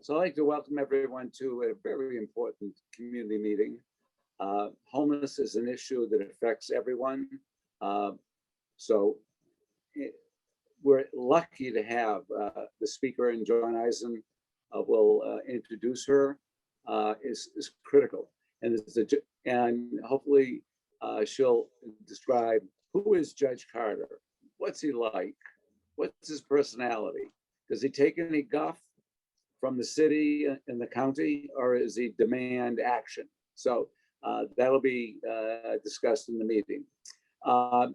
So I'd like to welcome everyone to a very important community meeting. Homelessness is an issue that affects everyone. We're lucky to have the speaker, and John Eisen will introduce her, is critical. And hopefully she'll describe who is Judge Carter, what's he like, what's his personality, does he take any guff from the city and the county, or is he demand action? So that'll be discussed in the meeting. Bob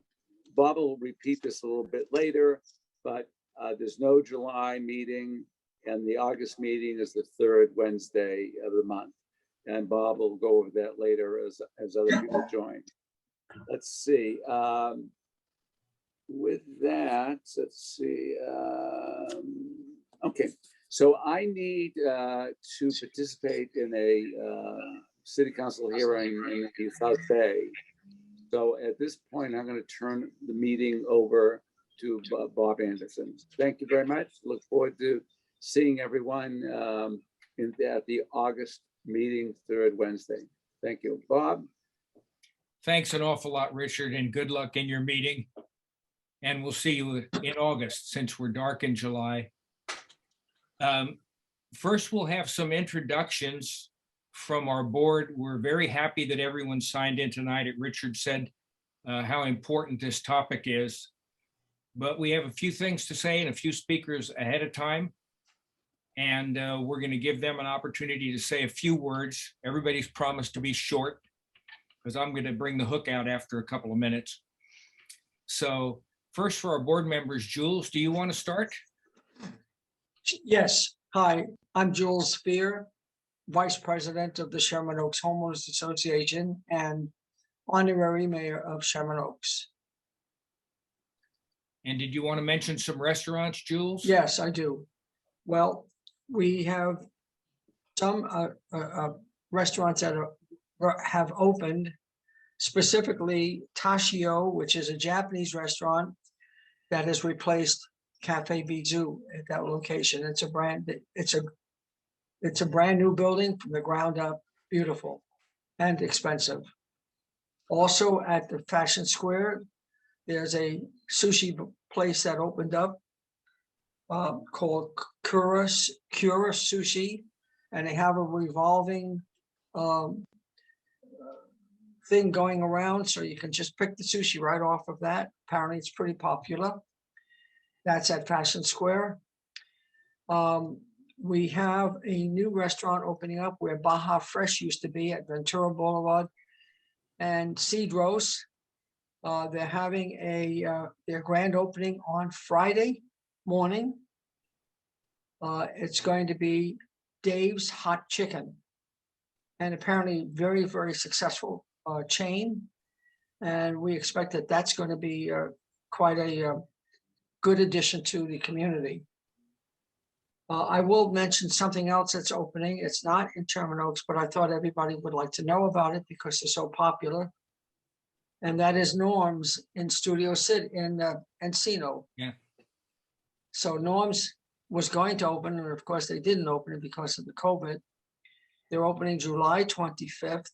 will repeat this a little bit later, but there's no July meeting, and the August meeting is the third Wednesday of the month. And Bob will go over that later as other people join. Let's see. With that, let's see. Okay, so I need to participate in a city council hearing in South Bay. So at this point, I'm going to turn the meeting over to Bob Anderson. Thank you very much. Look forward to seeing everyone at the August meeting, third Wednesday. Thank you. Bob? Thanks an awful lot, Richard, and good luck in your meeting. And we'll see you in August, since we're dark in July. First, we'll have some introductions from our board. We're very happy that everyone signed in tonight. Richard said how important this topic is. But we have a few things to say and a few speakers ahead of time. And we're going to give them an opportunity to say a few words. Everybody's promised to be short, because I'm going to bring the hook out after a couple of minutes. So first, for our board members, Jules, do you want to start? Yes. Hi, I'm Jules Spear, Vice President of the Sherman Oaks Homeowners Association and Honorary Mayor of Sherman Oaks. And did you want to mention some restaurants, Jules? Yes, I do. Well, we have some restaurants that have opened, specifically Tashio, which is a Japanese restaurant that has replaced Cafe Bizu at that location. It's a brand new building from the ground up, beautiful and expensive. Also at the Fashion Square, there's a sushi place that opened up called Kura Sushi, and they have a revolving thing going around, so you can just pick the sushi right off of that. Apparently it's pretty popular. That's at Fashion Square. We have a new restaurant opening up where Baja Fresh used to be at Ventura Boulevard and Cedros. They're having their grand opening on Friday morning. It's going to be Dave's Hot Chicken, and apparently very, very successful chain. And we expect that that's going to be quite a good addition to the community. I will mention something else that's opening. It's not in Sherman Oaks, but I thought everybody would like to know about it because they're so popular. And that is Norm's in Studio City in Encino. Yeah. So Norm's was going to open, and of course they didn't open it because of the COVID. They're opening July 25th.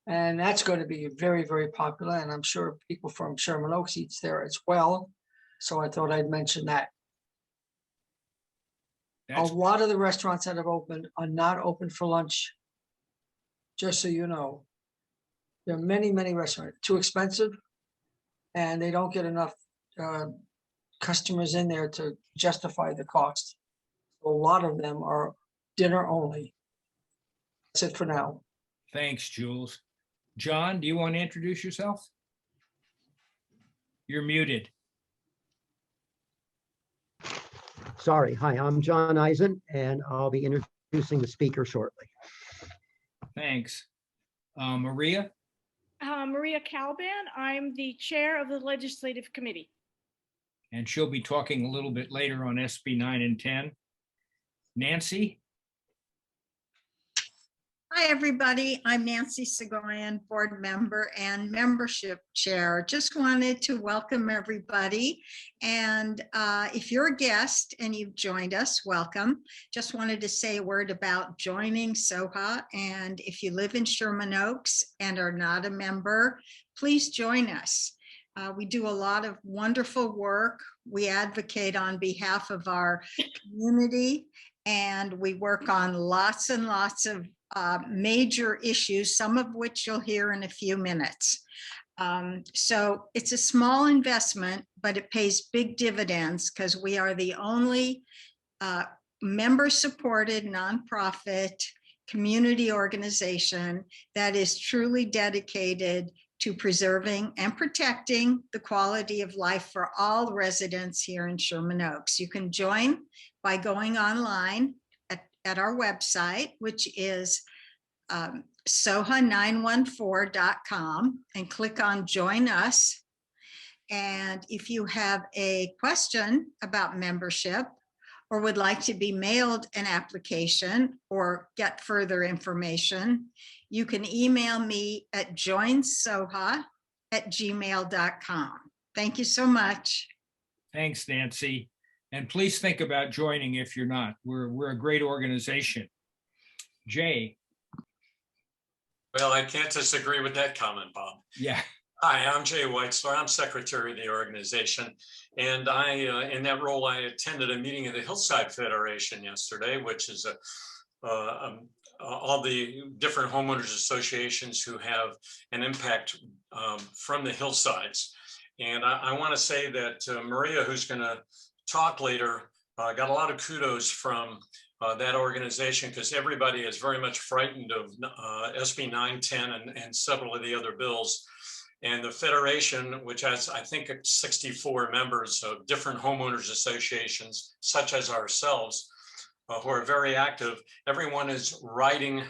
And that's going to be very, very popular. And I'm sure people from Sherman Oaks eats there as well. So I thought I'd mention that. A lot of the restaurants that have opened are not open for lunch, just so you know. There are many, many restaurants, too expensive, and they don't get enough customers in there to justify the cost. A lot of them are dinner only. That's it for now. Thanks, Jules. John, do you want to introduce yourself? You're muted. Sorry. Hi, I'm John Eisen, and I'll be introducing the speaker shortly. Thanks. Maria? Maria Calban. I'm the chair of the Legislative Committee. And she'll be talking a little bit later on SB 9 and 10. Nancy? Hi, everybody. I'm Nancy Segoyan, board member and membership chair. Just wanted to welcome everybody. And if you're a guest and you've joined us, welcome. Just wanted to say a word about joining SOHA. And if you live in Sherman Oaks and are not a member, please join us. We do a lot of wonderful work. We advocate on behalf of our community, and we work on lots and lots of major issues, some of which you'll hear in a few minutes. So it's a small investment, but it pays big dividends because we are the only member-supported nonprofit community organization that is truly dedicated to preserving and protecting the quality of life for all residents here in Sherman Oaks. You can join by going online at our website, which is soha914.com, and click on Join Us. And if you have a question about membership or would like to be mailed an application or get further information, you can email me at joinsoha@gmail.com. Thank you so much. Thanks, Nancy. And please think about joining if you're not. We're a great organization. Jay. Well, I can't disagree with that comment, Bob. Yeah. Hi, I'm Jay Whitestar. I'm secretary of the organization. And in that role, I attended a meeting of the Hillside Federation yesterday, which is all the different homeowners associations who have an impact from the hillsides. And I want to say that Maria, who's going to talk later, got a lot of kudos from that organization, because everybody is very much frightened of SB 910 and several of the other bills. And the Federation, which has, I think, 64 members of different homeowners associations, such as ourselves, who are very active, everyone is writing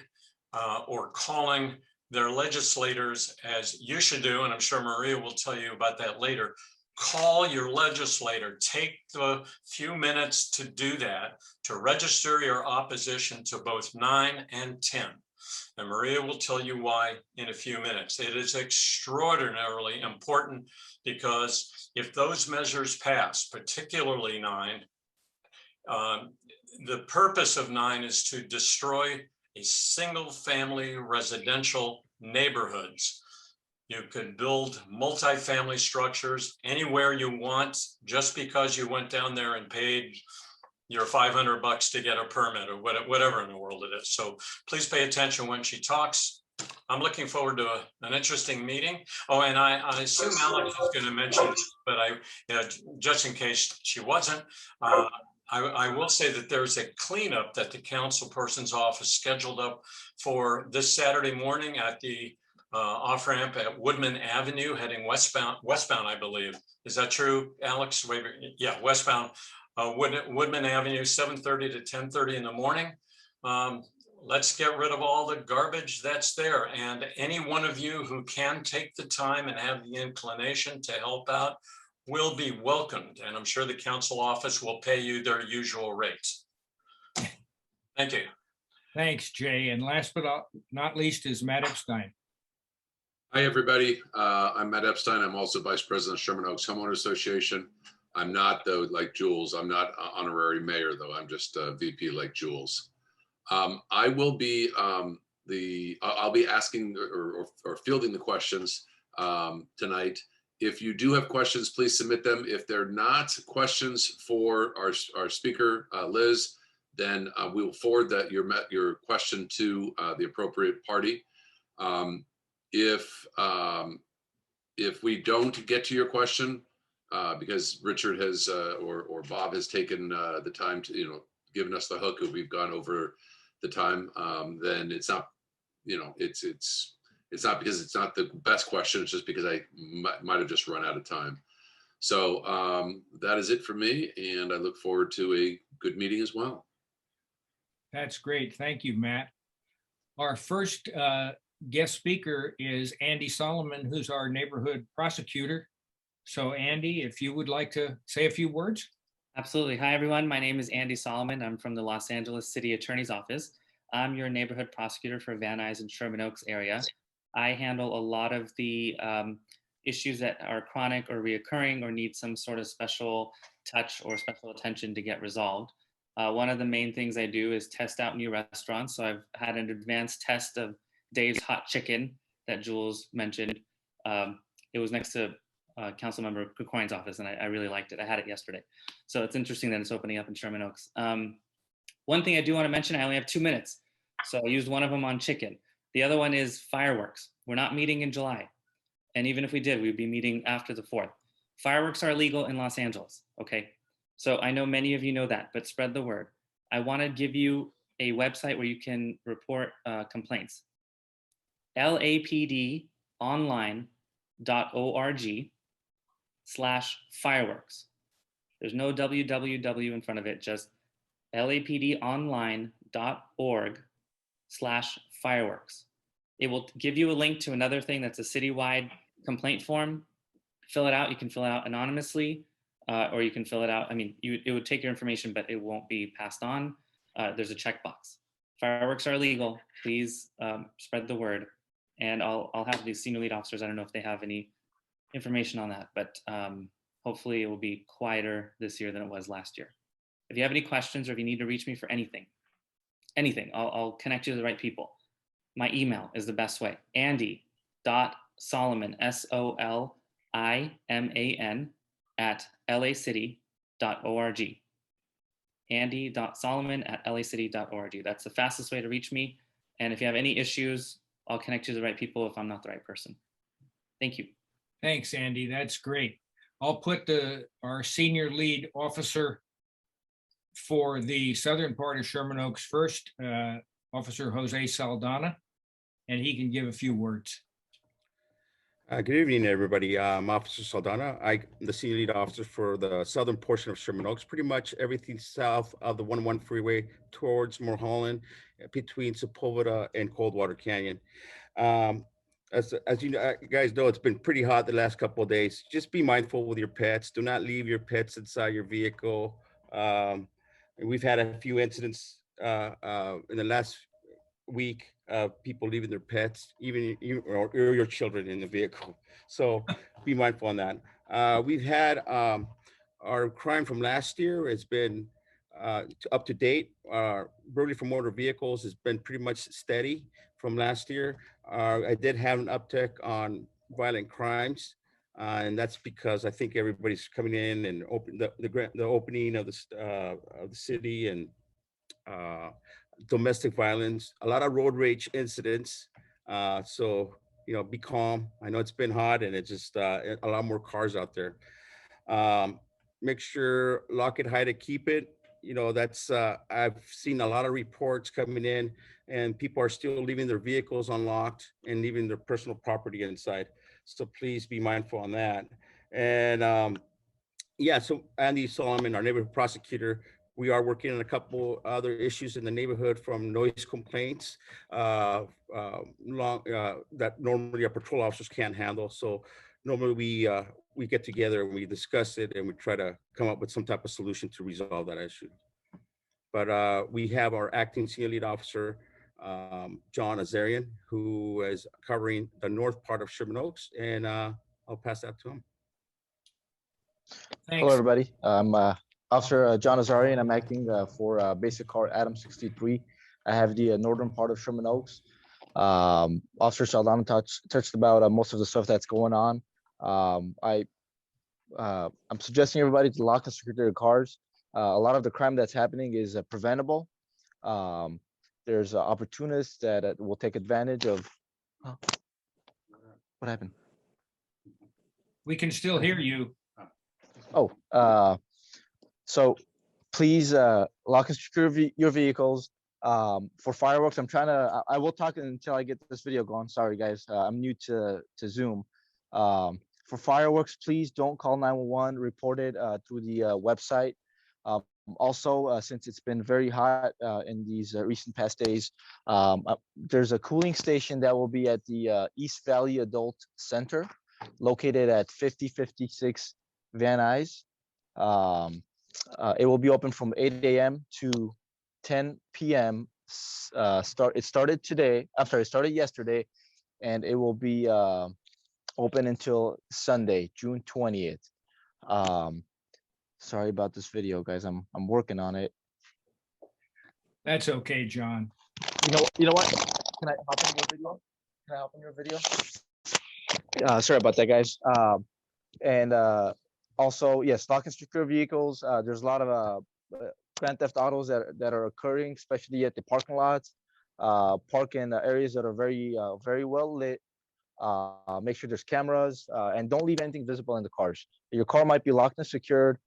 or calling their legislators, as you should do, and I'm sure Maria will tell you about that later. Call your legislator. Take the few minutes to do that, to register your opposition to both 9 and 10. And Maria will tell you why in a few minutes. It is extraordinarily important, because if those measures pass, particularly 9, the purpose of 9 is to destroy a single family residential neighborhoods. You could build multifamily structures anywhere you want just because you went down there and paid your $500 to get a permit or whatever in the world it is. So please pay attention when she talks. I'm looking forward to an interesting meeting. Oh, and I assume Alex is going to mention this, but just in case she wasn't, I will say that there's a cleanup that the council person's office scheduled up for this Saturday morning at the off-ramp at Woodman Avenue, heading westbound, I believe. Is that true, Alex? Yeah, westbound. Woodman Avenue, 7:30 to 10:30 in the morning. Let's get rid of all the garbage that's there. And any one of you who can take the time and have the inclination to help out will be welcomed. And I'm sure the council office will pay you their usual rates. Thank you. Thanks, Jay. And last but not least is Matt Epstein. Hi, everybody. I'm Matt Epstein. I'm also Vice President of Sherman Oaks Homeowners Association. I'm not, though, like Jules. I'm not honorary mayor, though. I'm just VP like Jules. I will be I'll be asking or fielding the questions tonight. If you do have questions, please submit them. If they're not questions for our speaker, Liz, then we will forward your question to the appropriate party. If we don't get to your question, because Richard has or Bob has taken the time to, given us the hook, if we've gone over the time, then it's not, it's not because it's not the best question. It's just because I might have just run out of time. So that is it for me, and I look forward to a good meeting as well. That's great. Thank you, Matt. Our first guest speaker is Andy Solomon, who's our neighborhood prosecutor. So Andy, if you would like to say a few words. Absolutely. Hi, everyone. My name is Andy Solomon. I'm from the Los Angeles City Attorney's Office. I'm your neighborhood prosecutor for Van Nuys and Sherman Oaks area. I handle a lot of the issues that are chronic or reoccurring or need some sort of special touch or special attention to get resolved. One of the main things I do is test out new restaurants. So I've had an advanced test of Dave's Hot Chicken that Jules mentioned. It was next to Councilmember Krikoyan's office, and I really liked it. I had it yesterday. So it's interesting that it's opening up in Sherman Oaks. One thing I do want to mention, I only have 2 minutes. So I used one of them on chicken. The other one is fireworks. We're not meeting in July. And even if we did, we'd be meeting after the 4th. Fireworks are illegal in Los Angeles, okay? So I know many of you know that, but spread the word. I want to give you a website where you can report complaints. lapdonline.org/fireworks. There's no www in front of it, just lapdonline.org/fireworks. It will give you a link to another thing that's a citywide complaint form. Fill it out. You can fill it out anonymously, or you can fill it out. I mean, it would take your information, but it won't be passed on. There's a checkbox. Fireworks are illegal. Please spread the word. And I'll have these senior lead officers. I don't know if they have any information on that, but hopefully it will be quieter this year than it was last year. If you have any questions or if you need to reach me for anything, I'll connect you to the right people. My email is the best way, andy.solomon, SOLIMAN @lacity.org. andy.solomon@lacity.org. That's the fastest way to reach me. And if you have any issues, I'll connect you to the right people if I'm not the right person. Thank you. Thanks, Andy. That's great. I'll put our senior lead officer for the southern part of Sherman Oaks first, Officer Jose Saldana, and he can give a few words. Good evening, everybody. I'm Officer Saldana. I'm the senior lead officer for the southern portion of Sherman Oaks, pretty much everything south of the 101 freeway towards Mulholland, between Sepulveda and Coldwater Canyon. As you guys know, it's been pretty hot the last couple of days. Just be mindful with your pets. Do not leave your pets inside your vehicle. We've had a few incidents in the last week of people leaving their pets, even or your children in the vehicle. So be mindful on that. We've had our crime from last year has been up to date. Burglary from motor vehicles has been pretty much steady from last year. I did have an uptick on violent crimes, and that's because I think everybody's coming in and open the opening of the city and domestic violence, a lot of road rage incidents. So, be calm. I know it's been hot and it's just a lot more cars out there. Make sure lock it, hide it, keep it. That's I've seen a lot of reports coming in and people are still leaving their vehicles unlocked and leaving their personal property inside. So please be mindful on that. And so Andy Solomon, our neighborhood prosecutor, we are working on a couple other issues in the neighborhood, from noise complaints that normally our patrol officers can't handle. So normally we get together and we discuss it and we try to come up with some type of solution to resolve that issue. But we have our acting senior lead officer, John Azarian, who is covering the north part of Sherman Oaks, and I'll pass that to him. Thanks. Hello, everybody. I'm Officer John Azarian. I'm acting for Basic Car Adam 63. I have the northern part of Sherman Oaks. Officer Saldana touched about most of the stuff that's going on. I'm suggesting everybody to lock and secure their cars. A lot of the crime that's happening is preventable. There's opportunists that will take advantage of. What happened? We can still hear you. So please lock and secure your vehicles. For fireworks, I will talk until I get this video going. Sorry, guys. I'm new to Zoom. For fireworks, please don't call 911. Report it through the website. Also, since it's been very hot in these recent past days, there's a cooling station that will be at the East Valley Adult Center, located at 5056 Van Nuys. It will be open from 8 a.m. to 10 p.m. It started today. I'm sorry, it started yesterday, and it will be open until Sunday, June 20th. Sorry about this video, guys. I'm working on it. That's okay, John. You know what? Can I hop in your video? Can I hop in your video? Sorry about that, guys. And also, yes, stock and secure vehicles. There's a lot of grand theft autos that are occurring, especially at the parking lots. Park in areas that are very well lit. Make sure there's cameras, and don't leave anything visible in the cars. Your car might be locked and secured.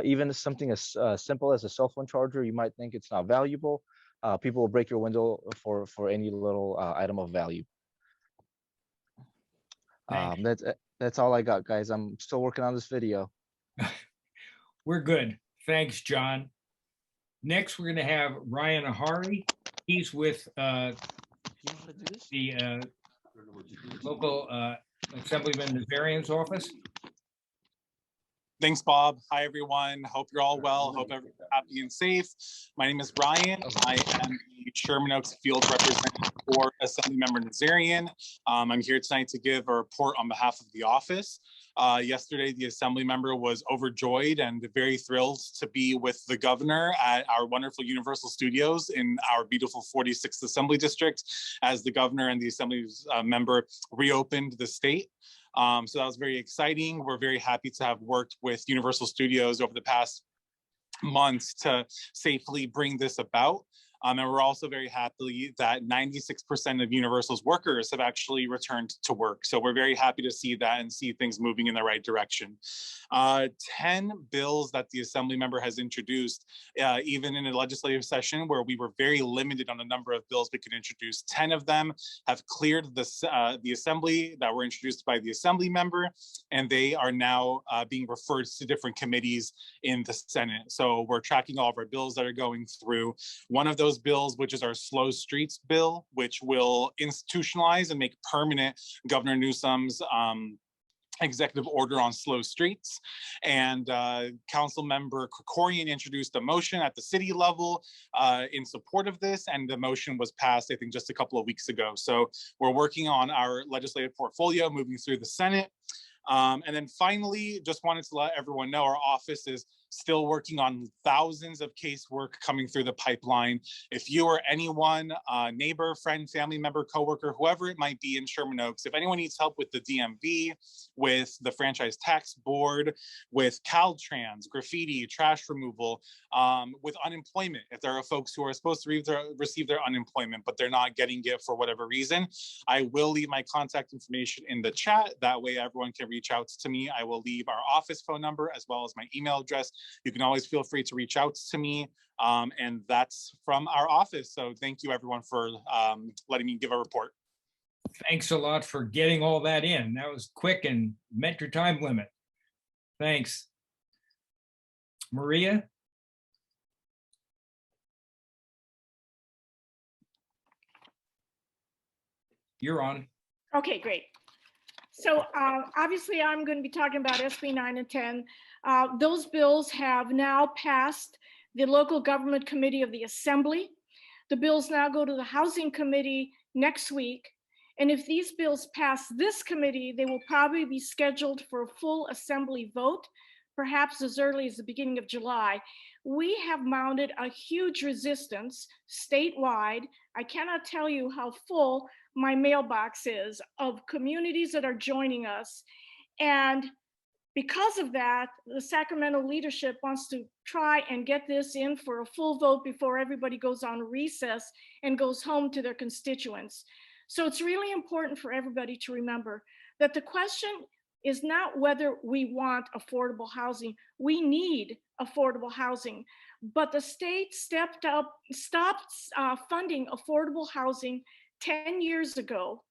Even something as simple as a cell phone charger, you might think it's not valuable. People will break your window for any little item of value. That's all I got, guys. I'm still working on this video. We're good. Thanks, John. Next, we're going to have Ryan Ahari. He's with the local Assemblyman Nazarian's office. Thanks, Bob. Hi, everyone. Hope you're all well. Hope everyone's happy and safe. My name is Brian. I am the Sherman Oaks Field Representative for Assemblymember Nazarian. I'm here tonight to give a report on behalf of the office. Yesterday, the Assembly member was overjoyed and very thrilled to be with the governor at our wonderful Universal Studios in our beautiful 46th Assembly District as the governor and the Assembly member reopened the state. So that was very exciting. We're very happy to have worked with Universal Studios over the past months to safely bring this about. And we're also very happy that 96% of Universal's workers have actually returned to work. So we're very happy to see that and see things moving in the right direction. 10 bills that the Assembly member has introduced, even in a legislative session where we were very limited on the number of bills we could introduce. 10 of them have cleared the Assembly that were introduced by the Assembly member, and they are now being referred to different committees in the Senate. So we're tracking all of our bills that are going through. One of those bills, which is our Slow Streets bill, which will institutionalize and make permanent Governor Newsom's executive order on slow streets. And Council Member Krikorian introduced a motion at the city level in support of this, and the motion was passed, I think, just a couple of weeks ago. So we're working on our legislative portfolio, moving through the Senate. And then finally, just wanted to let everyone know our office is still working on thousands of casework coming through the pipeline. If you or anyone, neighbor, friend, family member, coworker, whoever it might be in Sherman Oaks, if anyone needs help with the DMV, with the Franchise Tax Board, with Caltrans, graffiti, trash removal, with unemployment, if there are folks who are supposed to receive their unemployment, but they're not getting it for whatever reason, I will leave my contact information in the chat. That way everyone can reach out to me. I will leave our office phone number as well as my email address. You can always feel free to reach out to me. And that's from our office. So thank you everyone for letting me give a report. Thanks a lot for getting all that in. That was quick and met your time limit. Thanks. Maria? You're on. Okay, great. So obviously I'm going to be talking about SB 9 and 10. Those bills have now passed the local government committee of the Assembly. The bills now go to the Housing Committee next week. And if these bills pass this committee, they will probably be scheduled for a full Assembly vote, perhaps as early as the beginning of July. We have mounted a huge resistance statewide. I cannot tell you how full my mailbox is of communities that are joining us. And because of that, the Sacramento leadership wants to try and get this in for a full vote before everybody goes on recess and goes home to their constituents. So it's really important for everybody to remember that the question is not whether we want affordable housing. We need affordable housing, but the state stopped funding affordable housing 10 years ago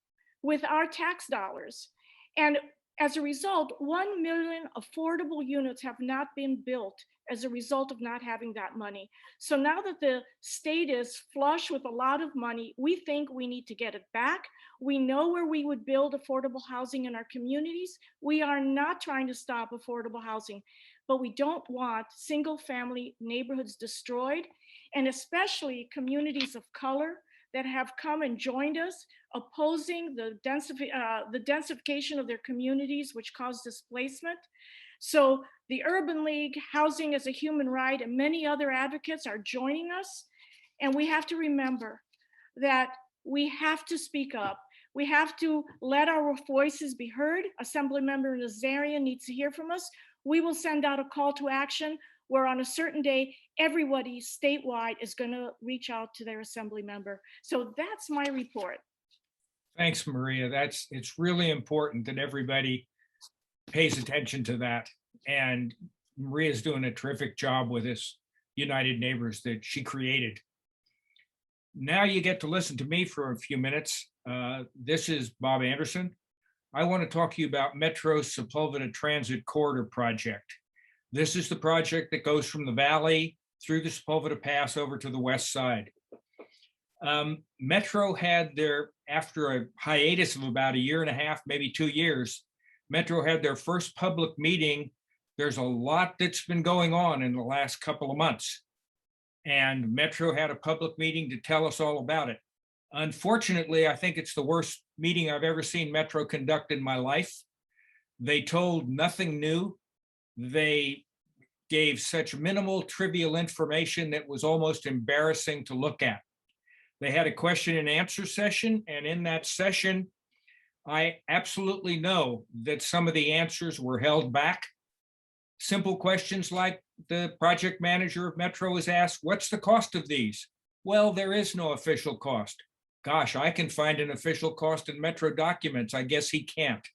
with our tax dollars. And as a result, 1 million affordable units have not been built as a result of not having that money. So now that the state is flush with a lot of money, we think we need to get it back. We know where we would build affordable housing in our communities. We are not trying to stop affordable housing, but we don't want single family neighborhoods destroyed. and especially communities of color that have come and joined us, opposing the densification of their communities, which caused displacement. So the Urban League, Housing as a Human Right, and many other advocates are joining us. And we have to remember that we have to speak up. We have to let our voices be heard. Assemblymember Nazarian needs to hear from us. We will send out a call to action where on a certain day, everybody statewide is going to reach out to their assembly member. So that's my report. Thanks, Maria. It's really important that everybody pays attention to that. And Maria's doing a terrific job with this United Neighbors that she created. Now you get to listen to me for a few minutes. This is Bob Anderson. I want to talk to you about Metro's Sepulveda Transit Corridor Project. This is the project that goes from the valley through the Sepulveda Pass over to the west side. Metro had after a hiatus of about 1.5 years, maybe 2 years, Metro had their first public meeting. There's a lot that's been going on in the last couple of months. And Metro had a public meeting to tell us all about it. Unfortunately, I think it's the worst meeting I've ever seen Metro conduct in my life. They told nothing new. They gave such minimal, trivial information that was almost embarrassing to look at. They had a question and answer session, and in that session, I absolutely know that some of the answers were held back. Simple questions like the project manager of Metro was asked, what's the cost of these? Well, there is no official cost. Gosh, I can find an official cost in Metro documents. I guess he can't.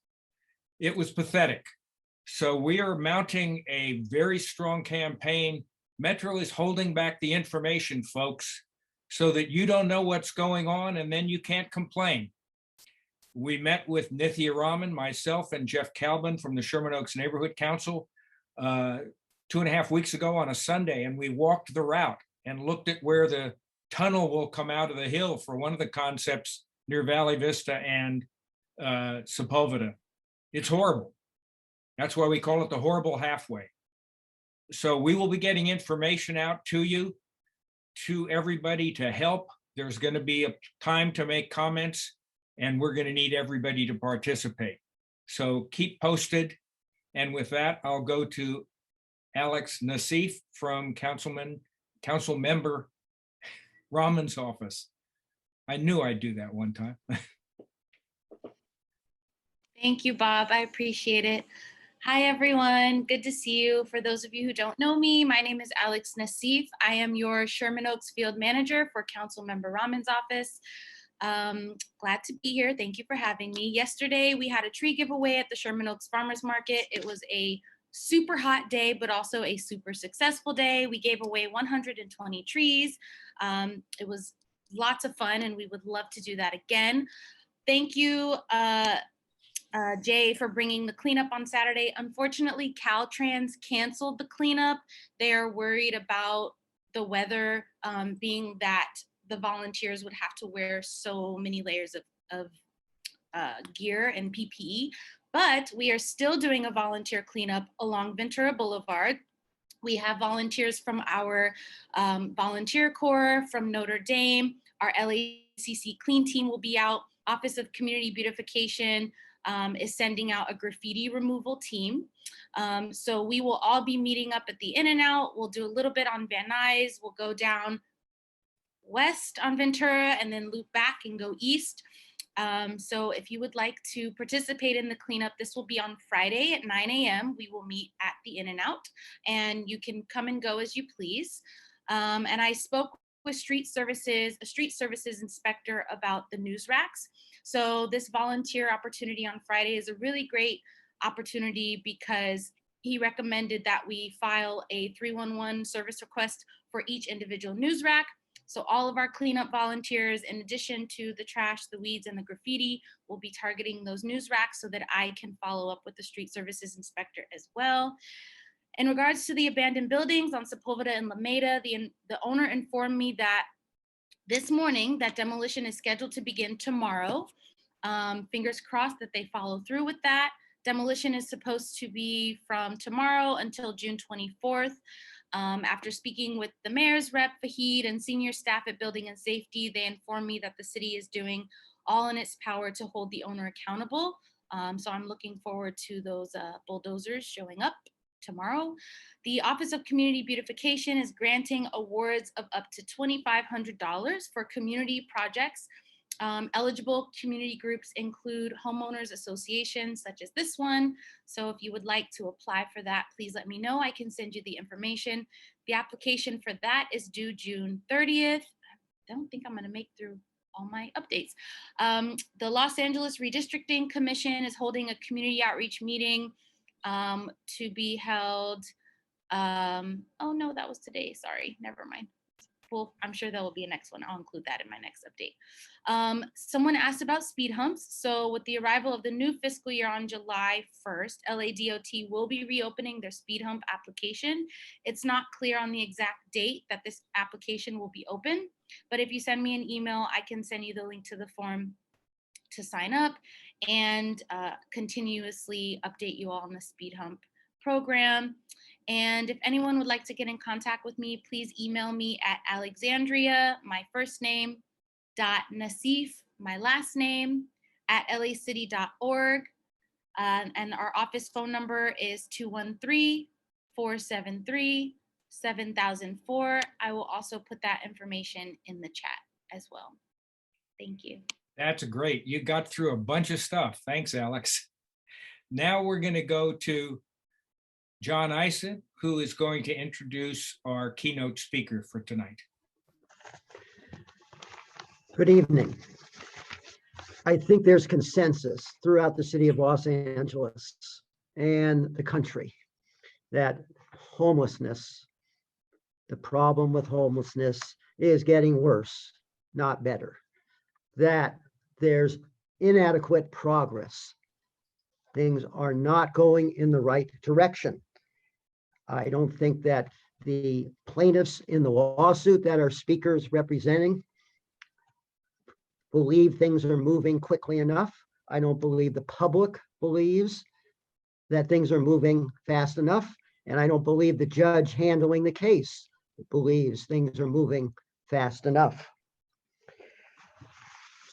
It was pathetic. So we are mounting a very strong campaign. Metro is holding back the information, folks, so that you don't know what's going on and then you can't complain. We met with Nithya Raman, myself, and Jeff Calvin from the Sherman Oaks Neighborhood Council 2.5 weeks ago on a Sunday, and we walked the route and looked at where the tunnel will come out of the hill for one of the concepts near Valley Vista and Sepulveda. It's horrible. That's why we call it the horrible halfway. So we will be getting information out to you, to everybody, to help. There's going to be a time to make comments, and we're going to need everybody to participate. So keep posted. And with that, I'll go to Alex Nassif from Council Member Rahman's office. I knew I'd do that one time. Thank you, Bob. I appreciate it. Hi, everyone. Good to see you. For those of you who don't know me, my name is Alex Nassif. I am your Sherman Oaks Field Manager for Councilmember Rahman's office. Glad to be here. Thank you for having me. Yesterday, we had a tree giveaway at the Sherman Oaks Farmers Market. It was a super hot day, but also a super successful day. We gave away 120 trees. It was lots of fun, and we would love to do that again. Thank you, Jay, for bringing the cleanup on Saturday. Unfortunately, Caltrans canceled the cleanup. They are worried about the weather, being that the volunteers would have to wear so many layers of gear and PPE. But we are still doing a volunteer cleanup along Ventura Boulevard. We have volunteers from our volunteer corps from Notre Dame. Our LACC clean team will be out. Office of Community Beautification is sending out a graffiti removal team. So we will all be meeting up at the In-N-Out. We'll do a little bit on Van Nuys. We'll go down west on Ventura and then loop back and go east. So if you would like to participate in the cleanup, this will be on Friday at 9 a.m. We will meet at the In-N-Out, and you can come and go as you please. And I spoke with a street services inspector about the news racks. So this volunteer opportunity on Friday is a really great opportunity because he recommended that we file a 311 service request for each individual news rack. So all of our cleanup volunteers, in addition to the trash, the weeds, and the graffiti, will be targeting those news racks so that I can follow up with the street services inspector as well. In regards to the abandoned buildings on Sepulveda and Lameda, the owner informed me that this morning that demolition is scheduled to begin tomorrow. Fingers crossed that they follow through with that. Demolition is supposed to be from tomorrow until June 24th. After speaking with the mayor's rep, Fahid, and senior staff at Building and Safety, they informed me that the city is doing all in its power to hold the owner accountable. So I'm looking forward to those bulldozers showing up tomorrow. The Office of Community Beautification is granting awards of up to $2,500 for community projects. Eligible community groups include homeowners associations such as this one. So if you would like to apply for that, please let me know. I can send you the information. The application for that is due June 30th. I don't think I'm going to make through all my updates. The Los Angeles Redistricting Commission is holding a community outreach meeting to be held. Oh no, that was today. Sorry, never mind. Well, I'm sure there will be a next one. I'll include that in my next update. Someone asked about speed humps. So with the arrival of the new fiscal year on July 1st, LADOT will be reopening their speed hump application. It's not clear on the exact date that this application will be open, but if you send me an email, I can send you the link to the form to sign up and continuously update you all on the speed hump program. And if anyone would like to get in contact with me, please email me at Alexandria, my first name, .Nasif, my last name, at lacity.org. And our office phone number is 213-473-7004. I will also put that information in the chat as well. Thank you. That's great. You got through a bunch of stuff. Thanks, Alex. Now we're going to go to John Eisen, who is going to introduce our keynote speaker for tonight. Good evening. I think there's consensus throughout the city of Los Angeles and the country that homelessness, the problem with homelessness is getting worse, not better. That there's inadequate progress. Things are not going in the right direction. I don't think that the plaintiffs in the lawsuit that our speaker is representing believe things are moving quickly enough. I don't believe the public believes that things are moving fast enough. And I don't believe the judge handling the case believes things are moving fast enough.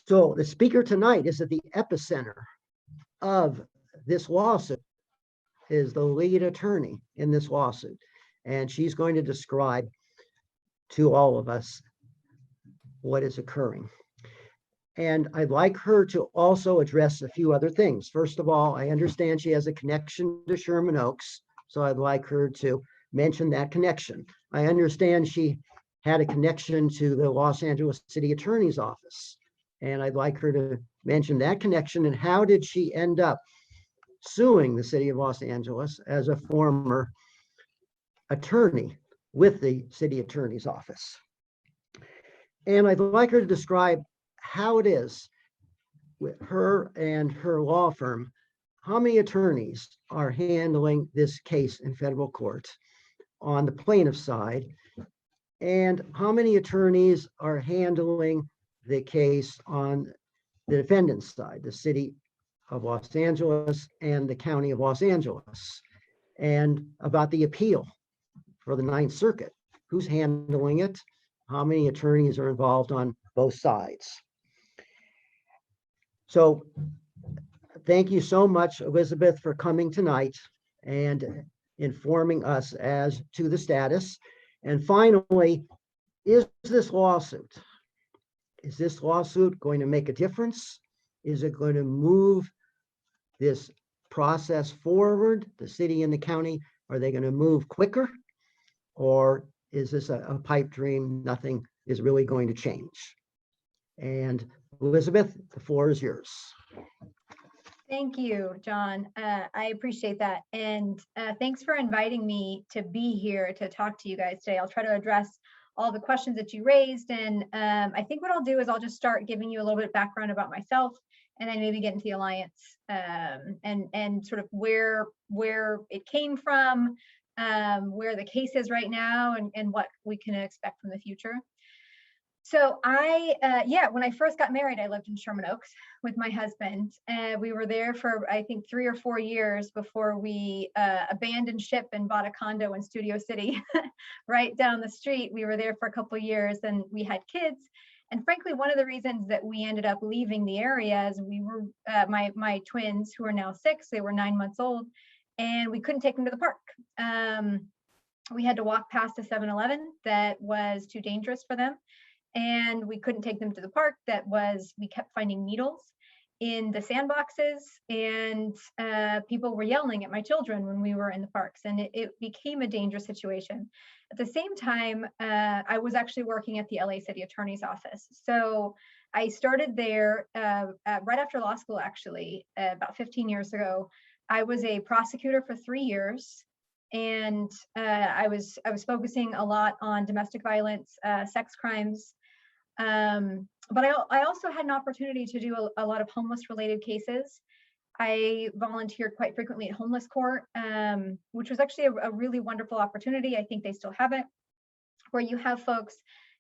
So the speaker tonight is at the epicenter of this lawsuit, is the lead attorney in this lawsuit. And she's going to describe to all of us what is occurring. And I'd like her to also address a few other things. First of all, I understand she has a connection to Sherman Oaks, so I'd like her to mention that connection. I understand she had a connection to the Los Angeles City Attorney's Office, and I'd like her to mention that connection and how did she end up suing the city of Los Angeles as a former attorney with the city attorney's office. And I'd like her to describe how it is with her and her law firm, how many attorneys are handling this case in federal court on the plaintiff's side, and how many attorneys are handling the case on the defendant's side, the city of Los Angeles and the county of Los Angeles, and about the appeal for the Ninth Circuit. Who's handling it? How many attorneys are involved on both sides? So thank you so much, Elizabeth, for coming tonight and informing us as to the status. And finally, is this lawsuit going to make a difference? Is it going to move this process forward? The city and the county, are they going to move quicker? Or is this a pipe dream? Nothing is really going to change. And Elizabeth, the floor is yours. Thank you, John. I appreciate that. And thanks for inviting me to be here to talk to you guys today. I'll try to address all the questions that you raised. And I think what I'll do is I'll just start giving you a little bit of background about myself, and then maybe get into the Alliance and sort of where it came from, where the case is right now, and what we can expect from the future. So yeah, when I first got married, I lived in Sherman Oaks with my husband, and we were there for, I think, 3 or 4 years before we abandoned ship and bought a condo in Studio City, right down the street. We were there for a couple of years, and we had kids. And frankly, one of the reasons that we ended up leaving the area is we were, my twins, who are now 6, they were 9 months old, and we couldn't take them to the park. We had to walk past a 7-Eleven that was too dangerous for them. And we couldn't take them to the park. We kept finding needles in the sandboxes, and people were yelling at my children when we were in the parks, and it became a dangerous situation. At the same time, I was actually working at the LA City Attorney's Office. So I started there right after law school, actually, about 15 years ago. I was a prosecutor for 3 years. And I was focusing a lot on domestic violence, sex crimes, but I also had an opportunity to do a lot of homeless related cases. I volunteered quite frequently at homeless court, which was actually a really wonderful opportunity. I think they still have it, where you have folks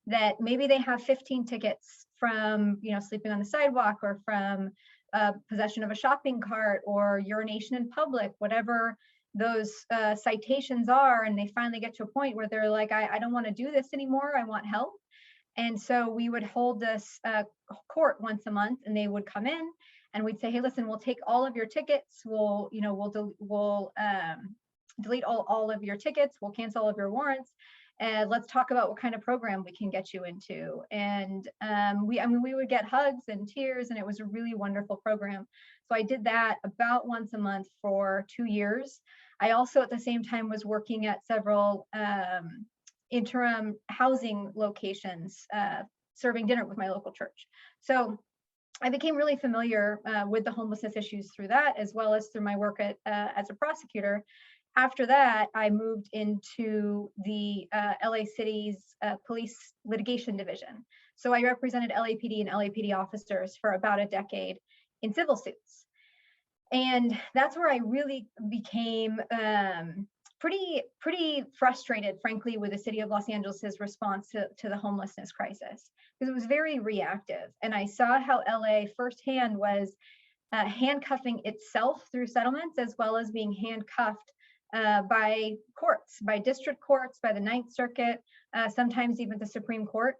that maybe they have 15 tickets from, sleeping on the sidewalk, or from possession of a shopping cart, or urination in public, whatever those citations are. And they finally get to a point where they're like, I don't want to do this anymore. I want help. And so we would hold this court once a month, and they would come in, and we'd say, hey, listen, we'll take all of your tickets. We'll delete all of your tickets. We'll cancel all of your warrants. And let's talk about what kind of program we can get you into. And we would get hugs and tears, and it was a really wonderful program. So I did that about once a month for 2 years. I also, at the same time, was working at several interim housing locations, serving dinner with my local church. So I became really familiar with the homelessness issues through that, as well as through my work as a prosecutor. After that, I moved into the LA City's police litigation division. So I represented LAPD and LAPD officers for about a decade in civil suits. And that's where I really became pretty frustrated, frankly, with the city of Los Angeles's response to the homelessness crisis, because it was very reactive. And I saw how LA firsthand was handcuffing itself through settlements, as well as being handcuffed by courts, by district courts, by the Ninth Circuit, sometimes even the Supreme Court.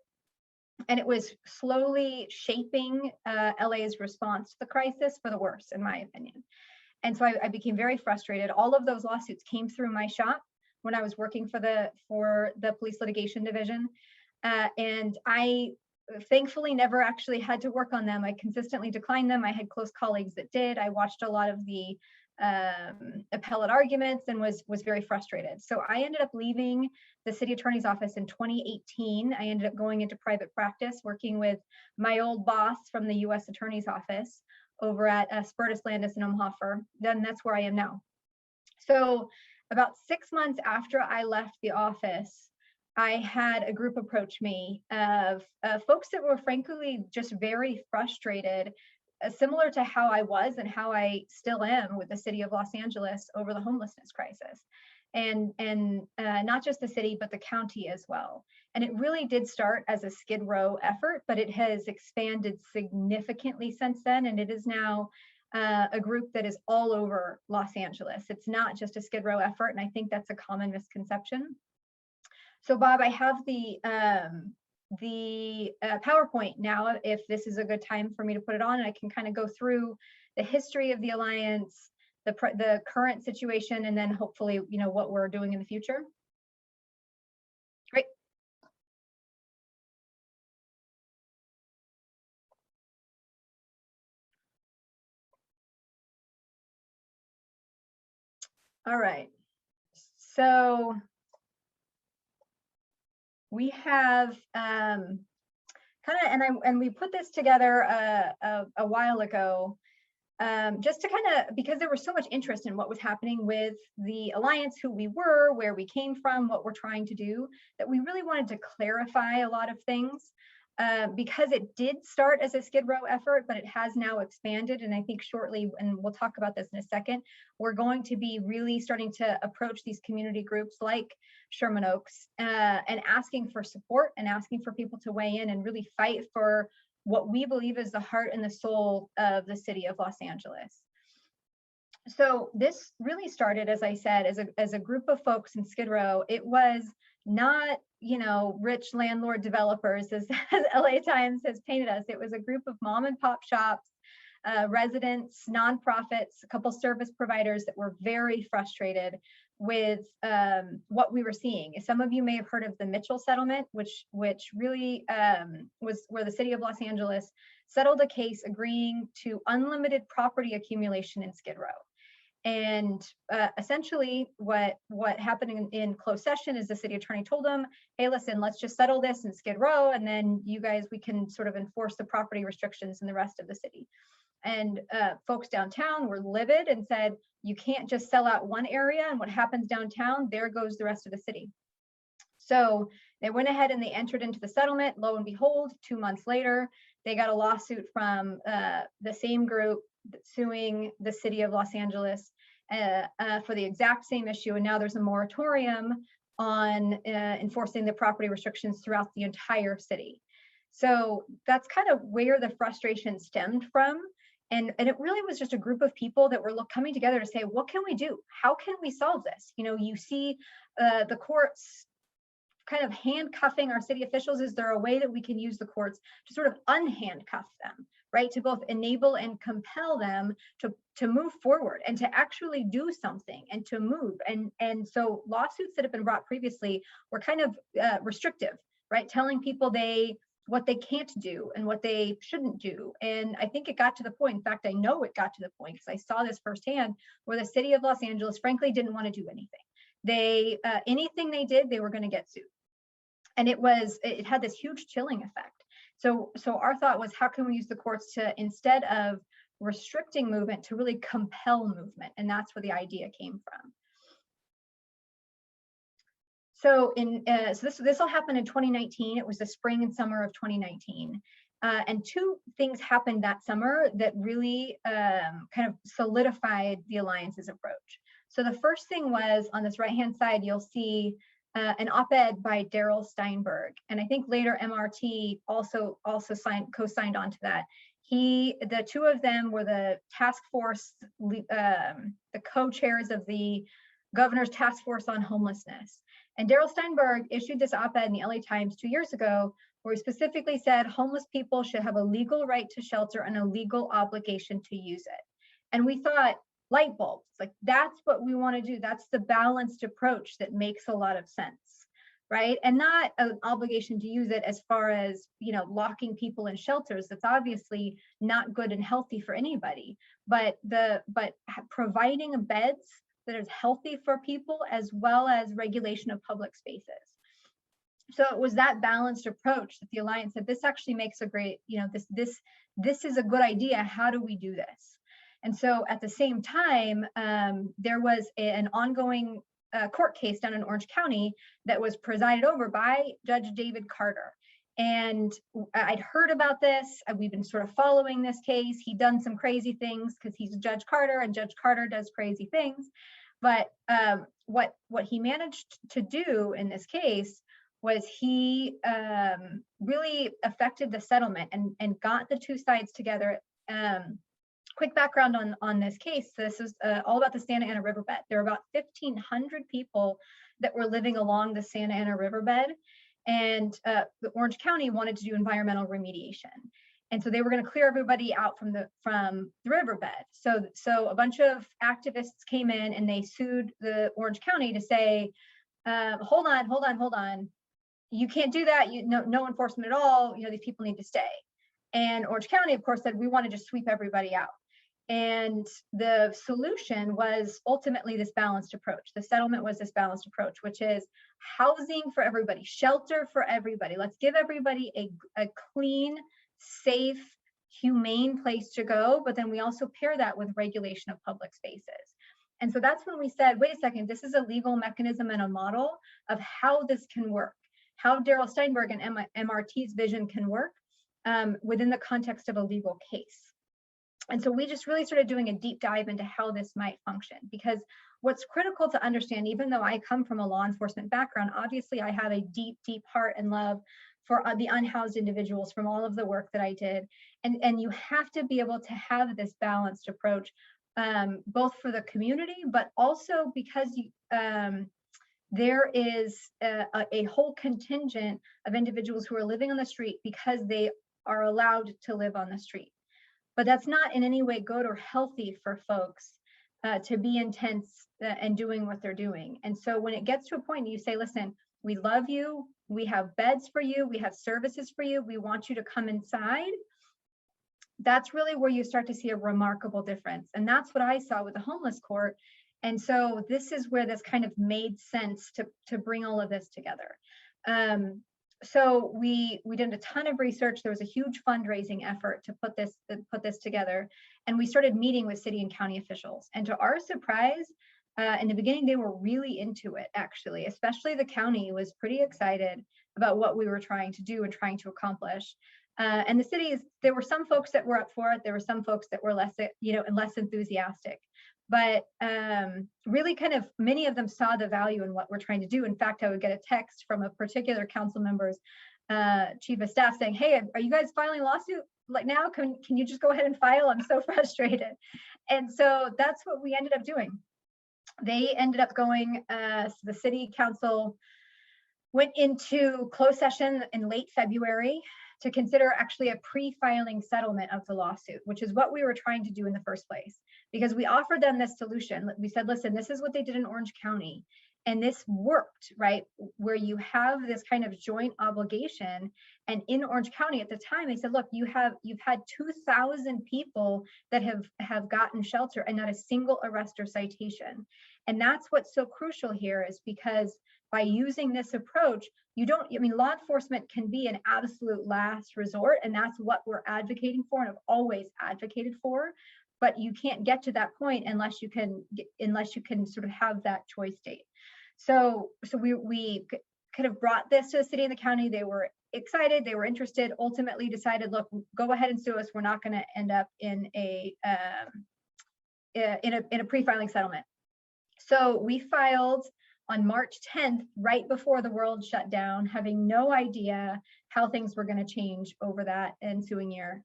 And it was slowly shaping LA's response to the crisis for the worse, in my opinion. And so I became very frustrated. All of those lawsuits came through my shop when I was working for the police litigation division. And I thankfully never actually had to work on them. I consistently declined them. I had close colleagues that did. I watched a lot of the appellate arguments and was very frustrated. So I ended up leaving the city attorney's office in 2018. I ended up going into private practice, working with my old boss from the U.S. Attorney's Office over at Spertus Landis and Umhofer. Then that's where I am now. So about 6 months after I left the office, I had a group approach me of folks that were frankly just very frustrated, similar to how I was and how I still am with the city of Los Angeles over the homelessness crisis. And not just the city, but the county as well. And it really did start as a Skid Row effort, but it has expanded significantly since then. And it is now a group that is all over Los Angeles. It's not just a Skid Row effort. And I think that's a common misconception. So Bob, I have the PowerPoint now, if this is a good time for me to put it on, and I can kind of go through the history of the Alliance, the current situation, and then hopefully, what we're doing in the future. Great. All right. So we have and we put this together a while ago, just to because there was so much interest in what was happening with the Alliance, who we were, where we came from, what we're trying to do, that we really wanted to clarify a lot of things. because it did start as a Skid Row effort, but it has now expanded. And I think shortly, and we'll talk about this in a second, we're going to be really starting to approach these community groups like Sherman Oaks and asking for support and asking for people to weigh in and really fight for what we believe is the heart and the soul of the city of Los Angeles. So this really started, as I said, as a group of folks in Skid Row. It was not, you know, rich landlord developers, as LA Times has painted us. It was a group of mom and pop shops, residents, nonprofits, a couple service providers that were very frustrated with what we were seeing. Some of you may have heard of the Mitchell settlement, which really was where the city of Los Angeles settled a case agreeing to unlimited property accumulation in Skid Row. And essentially what happened in closed session is the city attorney told them, hey, listen, let's just settle this in Skid Row, and then you guys, we can sort of enforce the property restrictions in the rest of the city. And folks downtown were livid and said, you can't just sell out one area, and what happens downtown, there goes the rest of the city. So they went ahead and they entered into the settlement. Lo and behold, 2 months later, they got a lawsuit from the same group suing the city of Los Angeles for the exact same issue. And now there's a moratorium on enforcing the property restrictions throughout the entire city. So that's kind of where the frustration stemmed from. And it really was just a group of people that were coming together to say, what can we do? How can we solve this? You know, you see the courts kind of handcuffing our city officials. Is there a way that we can use the courts to sort of unhandcuff them, right? To both enable and compel them to move forward and to actually do something and to move. And so lawsuits that have been brought previously were kind of restrictive, right? Telling people what they can't do and what they shouldn't do. And I think it got to the point, in fact, I know it got to the point because I saw this firsthand, where the city of Los Angeles frankly didn't want to do anything. Anything they did, they were going to get sued. And it had this huge chilling effect. So our thought was, how can we use the courts to, instead of restricting movement, to really compel movement? And that's where the idea came from. So this all happened in 2019. It was the spring and summer of 2019. And two things happened that summer that really kind of solidified the Alliance's approach. So the first thing was, on this right-hand side, you'll see an op-ed by Daryl Steinberg. And I think later MRT also co-signed onto that. The two of them were the task force, the co-chairs of the governor's task force on homelessness. And Daryl Steinberg issued this op-ed in the LA Times 2 years ago, where he specifically said homeless people should have a legal right to shelter and a legal obligation to use it. And we thought, light bulbs, like that's what we want to do. That's the balanced approach that makes a lot of sense, right? And not an obligation to use it as far as, you know, locking people in shelters. That's obviously not good and healthy for anybody, but providing beds that is healthy for people, as well as regulation of public spaces. So it was that balanced approach that the Alliance said, this actually makes a great, you know, this is a good idea. How do we do this? And so at the same time, there was an ongoing court case down in Orange County that was presided over by Judge David Carter. And I'd heard about this. We've been sort of following this case. He'd done some crazy things because he's Judge Carter, and Judge Carter does crazy things. But what he managed to do in this case was he really affected the settlement and got the two sides together. Quick background on this case. This is all about the Santa Ana riverbed. There were about 1,500 people that were living along the Santa Ana riverbed, and the Orange County wanted to do environmental remediation. And so they were going to clear everybody out from the riverbed. So a bunch of activists came in and they sued the Orange County to say, hold on. You can't do that. No enforcement at all. You know, these people need to stay. And Orange County, of course, said, we want to just sweep everybody out. And the solution was ultimately this balanced approach. The settlement was this balanced approach, which is housing for everybody, shelter for everybody. Let's give everybody a clean, safe, humane place to go. But then we also pair that with regulation of public spaces. And so that's when we said, wait a second, this is a legal mechanism and a model of how this can work. how Daryl Steinberg and MRT's vision can work within the context of a legal case. And so we just really started doing a deep dive into how this might function, because what's critical to understand, even though I come from a law enforcement background, obviously I have a deep, deep heart and love for the unhoused individuals from all of the work that I did. And you have to be able to have this balanced approach, both for the community, but also because there is a whole contingent of individuals who are living on the street because they are allowed to live on the street. But that's not in any way good or healthy for folks to be intense and doing what they're doing. And so when it gets to a point you say, listen, we love you, we have beds for you, we have services for you, we want you to come inside, that's really where you start to see a remarkable difference. And that's what I saw with the homeless court. And so this is where this kind of made sense to bring all of this together. So we did a ton of research. There was a huge fundraising effort to put this together, and we started meeting with city and county officials. And to our surprise, in the beginning, they were really into it, actually, especially the county was pretty excited about what we were trying to do and trying to accomplish. And the cities, there were some folks that were up for it. There were some folks that were less enthusiastic. But really kind of many of them saw the value in what we're trying to do. In fact, I would get a text from a particular council member's chief of staff saying, hey, are you guys filing a lawsuit like now? Can you just go ahead and file? I'm so frustrated. And so that's what we ended up doing. They ended up going, so the city council went into closed session in late February to consider actually a pre-filing settlement of the lawsuit, which is what we were trying to do in the first place. Because we offered them this solution. We said, listen, this is what they did in Orange County. And this worked, right? Where you have this kind of joint obligation. And in Orange County at the time, they said, look, you've had 2,000 people that have gotten shelter and not a single arrest or citation. And that's what's so crucial here, is because by using this approach, law enforcement can be an absolute last resort, and that's what we're advocating for and have always advocated for. But you can't get to that point unless you can sort of have that choice state. So we kind of brought this to the city and the county. They were excited, they were interested, ultimately decided, look, go ahead and sue us. We're not going to end up in a pre-filing settlement. So we filed on March 10th, right before the world shut down, having no idea how things were going to change over that ensuing year.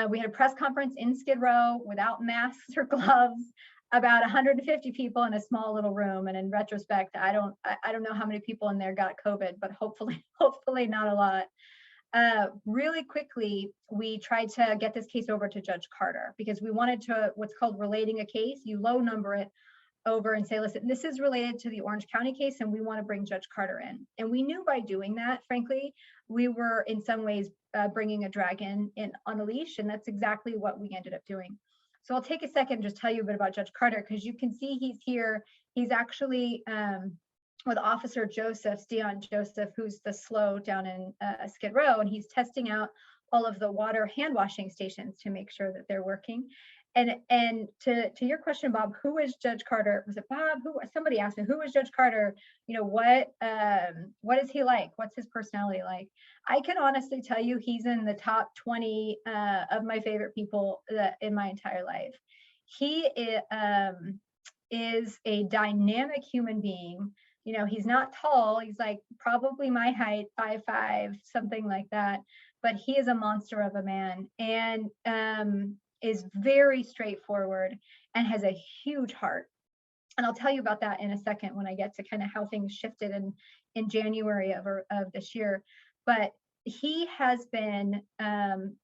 We had a press conference in Skid Row without masks or gloves, about 150 people in a small little room. And in retrospect, I don't know how many people in there got COVID, but hopefully not a lot. Really quickly, we tried to get this case over to Judge Carter, because we wanted to, what's called relating a case. You low number it over and say, listen, this is related to the Orange County case and we want to bring Judge Carter in. And we knew by doing that, frankly, we were in some ways bringing a dragon in on a leash, and that's exactly what we ended up doing. So I'll take a second and just tell you a bit about Judge Carter, because you can see he's here. He's actually with Officer Joseph, Dion Joseph, who's the SLO down in Skid Row, and he's testing out all of the water hand washing stations to make sure that they're working. And to your question, Bob, who is Judge Carter? Was it Bob? Somebody asked me, who is Judge Carter? What is he like? What's his personality like? I can honestly tell you he's in the top 20 of my favorite people in my entire life. He is a dynamic human being. He's not tall. He's like probably my height, 5'5", something like that. But he is a monster of a man, and is very straightforward and has a huge heart. And I'll tell you about that in a second when I get to kind of how things shifted in January of this year. But he has been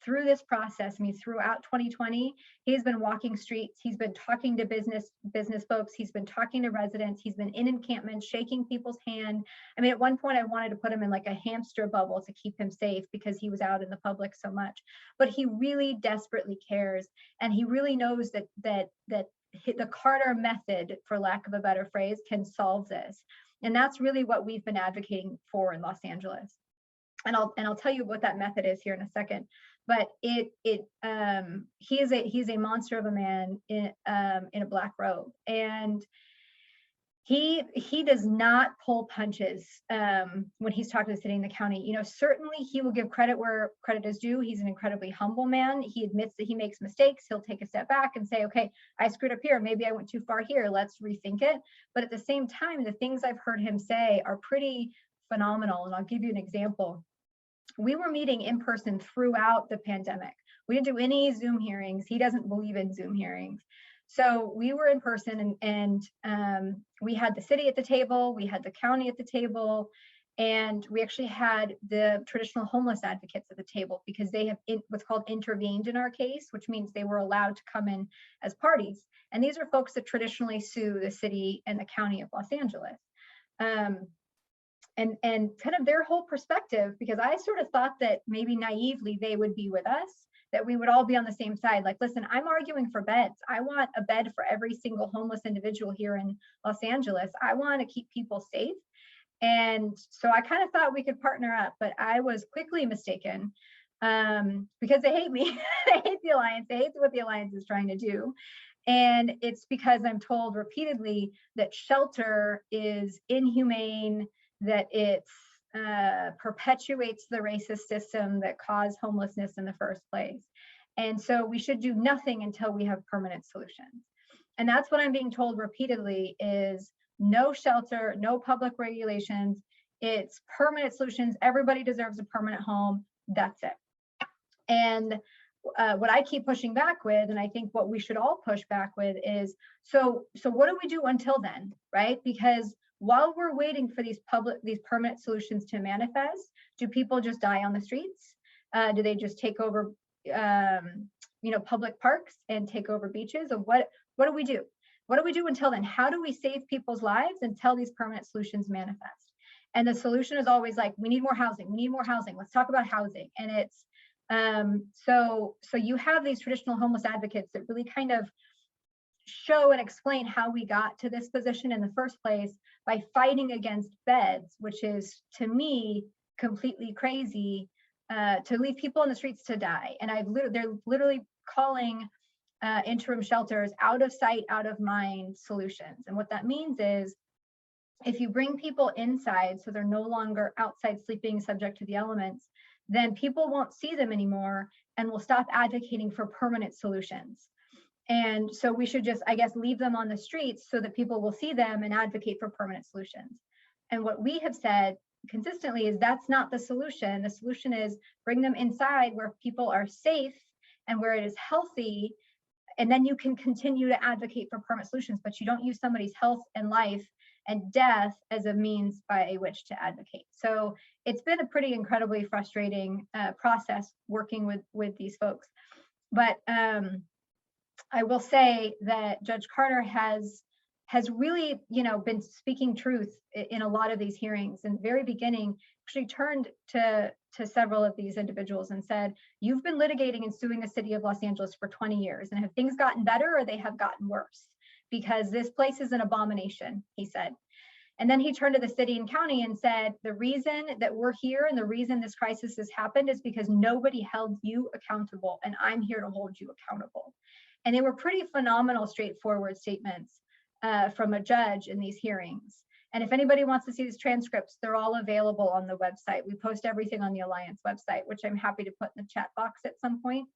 through this process. Throughout 2020, he's been walking streets. He's been talking to business folks. He's been talking to residents. He's been in encampments, shaking people's hand. At one point, I wanted to put him in like a hamster bubble to keep him safe because he was out in the public so much. But he really desperately cares, and he really knows that the Carter method, for lack of a better phrase, can solve this. And that's really what we've been advocating for in Los Angeles. And I'll tell you what that method is here in a second. But he is a monster of a man in a black robe. And he does not pull punches when he's talking to the city and the county. You know, certainly he will give credit where credit is due. He's an incredibly humble man. He admits that he makes mistakes. He'll take a step back and say, okay, I screwed up here. Maybe I went too far here. Let's rethink it. But at the same time, the things I've heard him say are pretty phenomenal. And I'll give you an example. We were meeting in person throughout the pandemic. We didn't do any Zoom hearings. He doesn't believe in Zoom hearings. So we were in person, and we had the city at the table, we had the county at the table, and we actually had the traditional homeless advocates at the table, because they have what's called intervened in our case, which means they were allowed to come in as parties. And these are folks that traditionally sue the city and the county of Los Angeles. And kind of their whole perspective, because I sort of thought that maybe naively they would be with us, that we would all be on the same side. Like, listen, I'm arguing for beds. I want a bed for every single homeless individual here in Los Angeles. I want to keep people safe. And so I kind of thought we could partner up, but I was quickly mistaken because they hate me. They hate the Alliance. They hate what the Alliance is trying to do. And it's because I'm told repeatedly that shelter is inhumane, that it's perpetuates the racist system that caused homelessness in the first place. And so we should do nothing until we have permanent solutions. And that's what I'm being told repeatedly is no shelter, no public regulations. It's permanent solutions. Everybody deserves a permanent home. That's it. And what I keep pushing back with, and I think what we should all push back with is, so what do we do until then, right? Because while we're waiting for these permanent solutions to manifest, do people just die on the streets? Do they just take over, public parks and take over beaches? Or what do we do? What do we do until then? How do we save people's lives until these permanent solutions manifest? And the solution is always like, we need more housing. We need more housing. Let's talk about housing. And it's so you have these traditional homeless advocates that really kind of show and explain how we got to this position in the first place by fighting against beds, which is, to me, completely crazy, to leave people in the streets to die. And they're literally calling interim shelters out of sight, out of mind solutions. And what that means is, if you bring people inside so they're no longer outside sleeping subject to the elements, then people won't see them anymore and will stop advocating for permanent solutions. And so we should just, I guess, leave them on the streets so that people will see them and advocate for permanent solutions. And what we have said consistently is that's not the solution. The solution is bring them inside where people are safe and where it is healthy. And then you can continue to advocate for permanent solutions, but you don't use somebody's health and life and death as a means by which to advocate. So it's been a pretty incredibly frustrating process working with these folks. But I will say that Judge Carter has really, been speaking truth in a lot of these hearings. In the very beginning, actually turned to several of these individuals and said, you've been litigating and suing the city of Los Angeles for 20 years. And have things gotten better or they have gotten worse? Because this place is an abomination, he said. And then he turned to the city and county and said, the reason that we're here and the reason this crisis has happened is because nobody held you accountable, and I'm here to hold you accountable. And they were pretty phenomenal, straightforward statements from a judge in these hearings. And if anybody wants to see these transcripts, they're all available on the website. We post everything on the Alliance website, which I'm happy to put in the chat box at some point.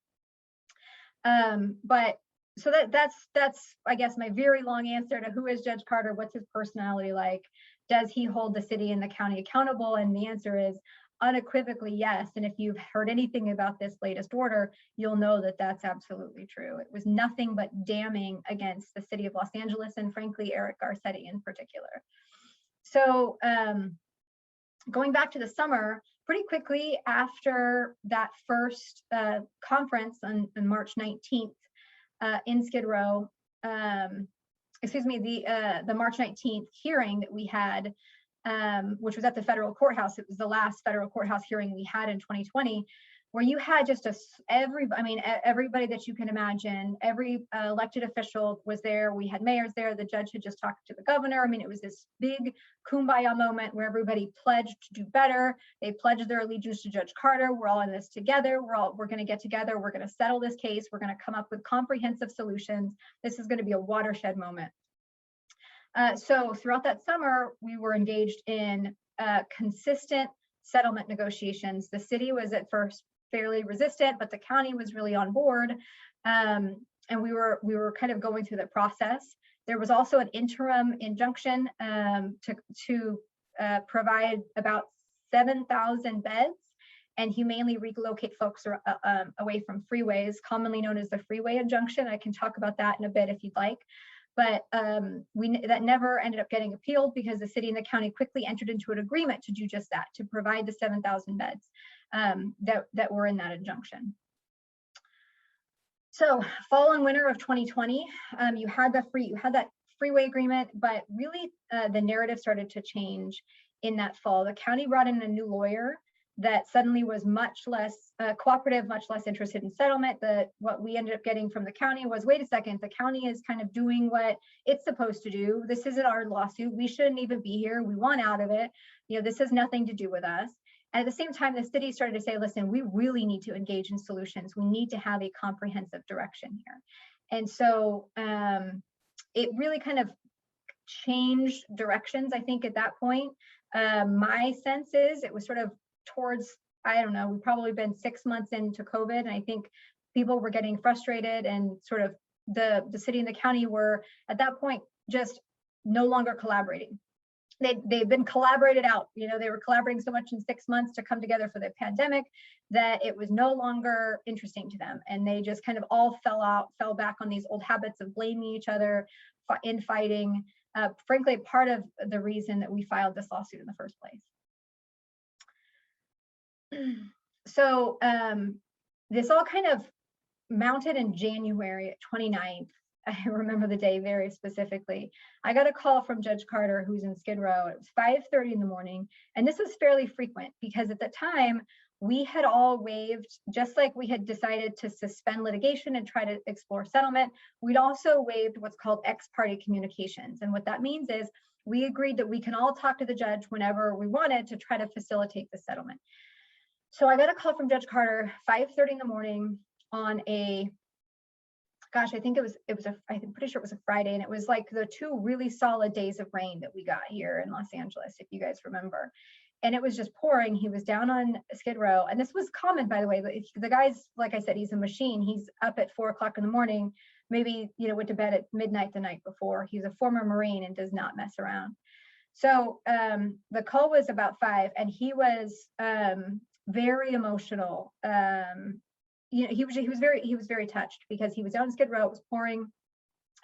So that's, I guess, my very long answer to who is Judge Carter, what's his personality like? Does he hold the city and the county accountable? And the answer is unequivocally yes. And if you've heard anything about this latest order, you'll know that that's absolutely true. It was nothing but damning against the city of Los Angeles and frankly, Eric Garcetti in particular. So going back to the summer, pretty quickly after that first conference on March 19th in Skid Row, the March 19th hearing that we had, which was at the federal courthouse. It was the last federal courthouse hearing we had in 2020, where you had just everybody that you can imagine. Every elected official was there. We had mayors there. The judge had just talked to the governor. I mean, it was this big kumbaya moment where everybody pledged to do better. They pledged their allegiance to Judge Carter. We're all in this together. We're going to get together. We're going to settle this case. We're going to come up with comprehensive solutions. This is going to be a watershed moment. So throughout that summer, we were engaged in consistent settlement negotiations. The city was at first fairly resistant, but the county was really on board. And we were kind of going through the process. There was also an interim injunction to provide about 7,000 beds and humanely relocate folks away from freeways, commonly known as the freeway injunction. I can talk about that in a bit if you'd like. But that never ended up getting appealed because the city and the county quickly entered into an agreement to do just that, to provide the 7,000 beds that were in that injunction. So fall and winter of 2020, you had that freeway agreement, but really the narrative started to change in that fall. The county brought in a new lawyer that suddenly was much less cooperative, much less interested in settlement. What we ended up getting from the county was, wait a second, the county is kind of doing what it's supposed to do. This isn't our lawsuit. We shouldn't even be here. We want out of it. This has nothing to do with us. And at the same time, the city started to say, listen, we really need to engage in solutions. We need to have a comprehensive direction here. And so it really kind of changed directions, I think, at that point. My sense is it was sort of towards, I don't know, we've probably been 6 months into COVID, and I think people were getting frustrated, and sort of the city and the county were at that point just no longer collaborating. They've been collaborated out. They were collaborating so much in 6 months to come together for the pandemic that it was no longer interesting to them, and they just kind of all fell back on these old habits of blaming each other, infighting. Frankly, part of the reason that we filed this lawsuit in the first place. So this all kind of mounted in January 29th. I remember the day very specifically. I got a call from Judge Carter, who's in Skid Row. It was 5:30 in the morning. And this was fairly frequent because at the time we had all waived, just like we had decided to suspend litigation and try to explore settlement, we'd also waived what's called ex parte communications. And what that means is we agreed that we can all talk to the judge whenever we wanted to try to facilitate the settlement. So I got a call from Judge Carter, 5:30 in the morning on a, gosh, I think I'm pretty sure it was a Friday, and it was like the 2 really solid days of rain that we got here in Los Angeles, if you guys remember. And it was just pouring. He was down on Skid Row, and this was common, by the way. The guy's, like I said, he's a machine. He's up at 4 o'clock in the morning, maybe went to bed at midnight the night before. He's a former Marine and does not mess around. So the call was about 5, and he was very emotional. He was very touched because he was down Skid Row, it was pouring,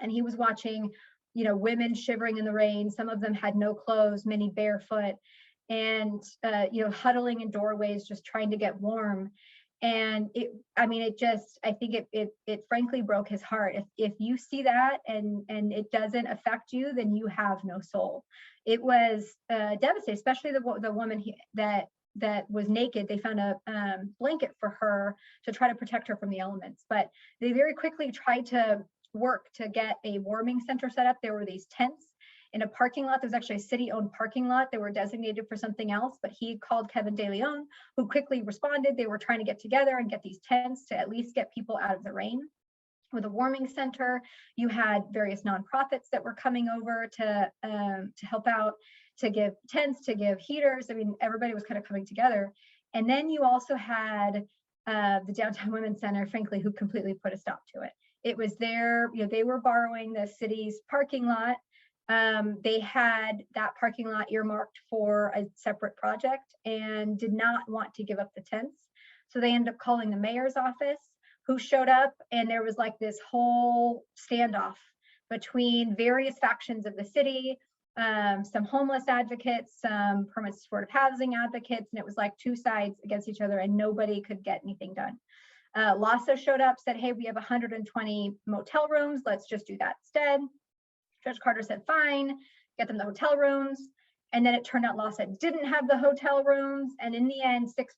and he was watching, women shivering in the rain. Some of them had no clothes, many barefoot, and huddling in doorways, just trying to get warm. And I think it frankly broke his heart. If you see that and it doesn't affect you, then you have no soul. It was devastating, especially the woman that was naked. They found a blanket for her to try to protect her from the elements, but they very quickly tried to work to get a warming center set up. There were these tents in a parking lot. There's actually a city-owned parking lot. They were designated for something else, but he called Kevin De Leon, who quickly responded. They were trying to get together and get these tents to at least get people out of the rain. With a warming center, you had various nonprofits that were coming over to help out, to give tents, to give heaters. I mean, everybody was kind of coming together. And then you also had the Downtown Women's Center, frankly, who completely put a stop to it. It was their, they were borrowing the city's parking lot. They had that parking lot earmarked for a separate project and did not want to give up the tents. So they ended up calling the mayor's office, who showed up, and there was like this whole standoff between various factions of the city, some homeless advocates, some permanent supportive housing advocates, and it was like 2 sides against each other, and nobody could get anything done. LAHSA showed up, said, hey, we have 120 motel rooms, let's just do that instead. Judge Carter said, fine, get them the hotel rooms. And then it turned out LAHSA didn't have the hotel rooms. And in the end, 6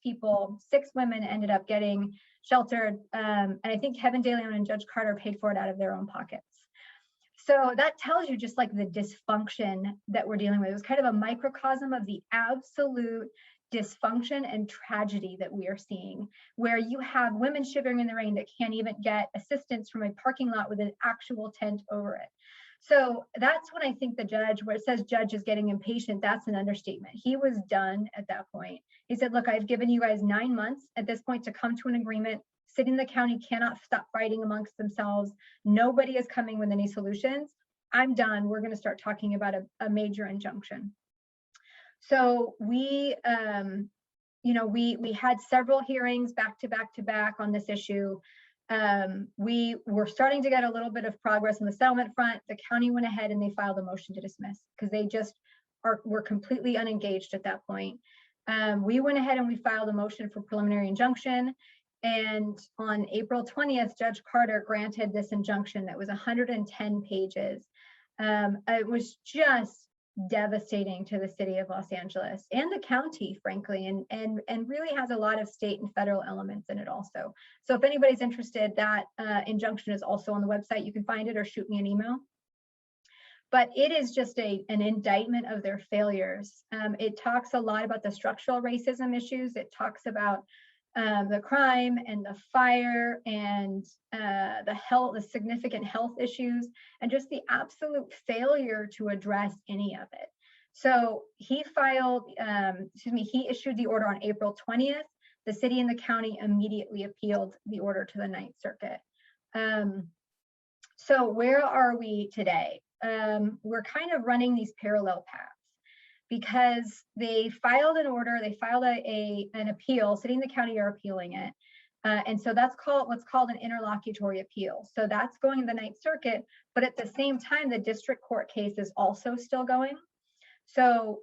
women ended up getting sheltered. And I think Kevin De Leon and Judge Carter paid for it out of their own pockets. So that tells you just like the dysfunction that we're dealing with. It was kind of a microcosm of the absolute dysfunction and tragedy that we are seeing, where you have women shivering in the rain that can't even get assistance from a parking lot with an actual tent over it. So that's when I think the judge, where it says judge is getting impatient, that's an understatement. He was done at that point. He said, look, I've given you guys 9 months at this point to come to an agreement. City and the county cannot stop fighting amongst themselves. Nobody is coming with any solutions. I'm done. We're going to start talking about a major injunction. So we had several hearings back to back to back on this issue. We were starting to get a little bit of progress on the settlement front. The county went ahead and they filed a motion to dismiss because they just were completely unengaged at that point. We went ahead and we filed a motion for preliminary injunction. And on April 20th, Judge Carter granted this injunction that was 110 pages. It was just devastating to the city of Los Angeles and the county, frankly, and really has a lot of state and federal elements in it also. So if anybody's interested, that injunction is also on the website. You can find it or shoot me an email. But it is just an indictment of their failures. It talks a lot about the structural racism issues. It talks about the crime and the fire and the significant health issues, and just the absolute failure to address any of it. So he he issued the order on April 20th. The city and the county immediately appealed the order to the Ninth Circuit. So where are we today? We're kind of running these parallel paths, because they filed an order, they filed an appeal, city and the county are appealing it. And so that's what's called an interlocutory appeal. So that's going to the Ninth Circuit, but at the same time, the district court case is also still going. So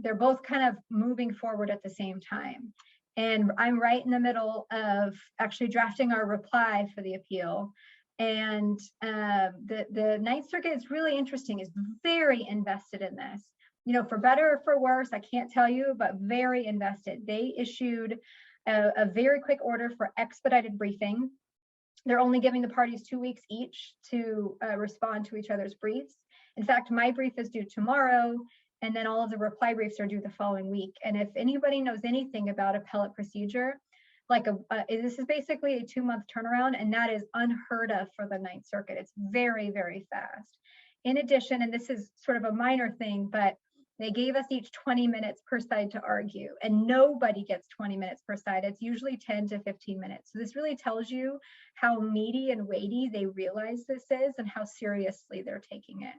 they're both kind of moving forward at the same time. And I'm right in the middle of actually drafting our reply for the appeal. And the Ninth Circuit is really interesting, is very invested in this. You know, for better or for worse, I can't tell you, but very invested. They issued a very quick order for expedited briefing. They're only giving the parties 2 weeks each to respond to each other's briefs. In fact, my brief is due tomorrow, and then all of the reply briefs are due the following week. And if anybody knows anything about appellate procedure, like this is basically a 2-month turnaround, and that is unheard of for the Ninth Circuit. It's very, very fast. In addition, and this is sort of a minor thing, but they gave us each 20 minutes per side to argue, and nobody gets 20 minutes per side. It's usually 10 to 15 minutes. So this really tells you how meaty and weighty they realize this is and how seriously they're taking it.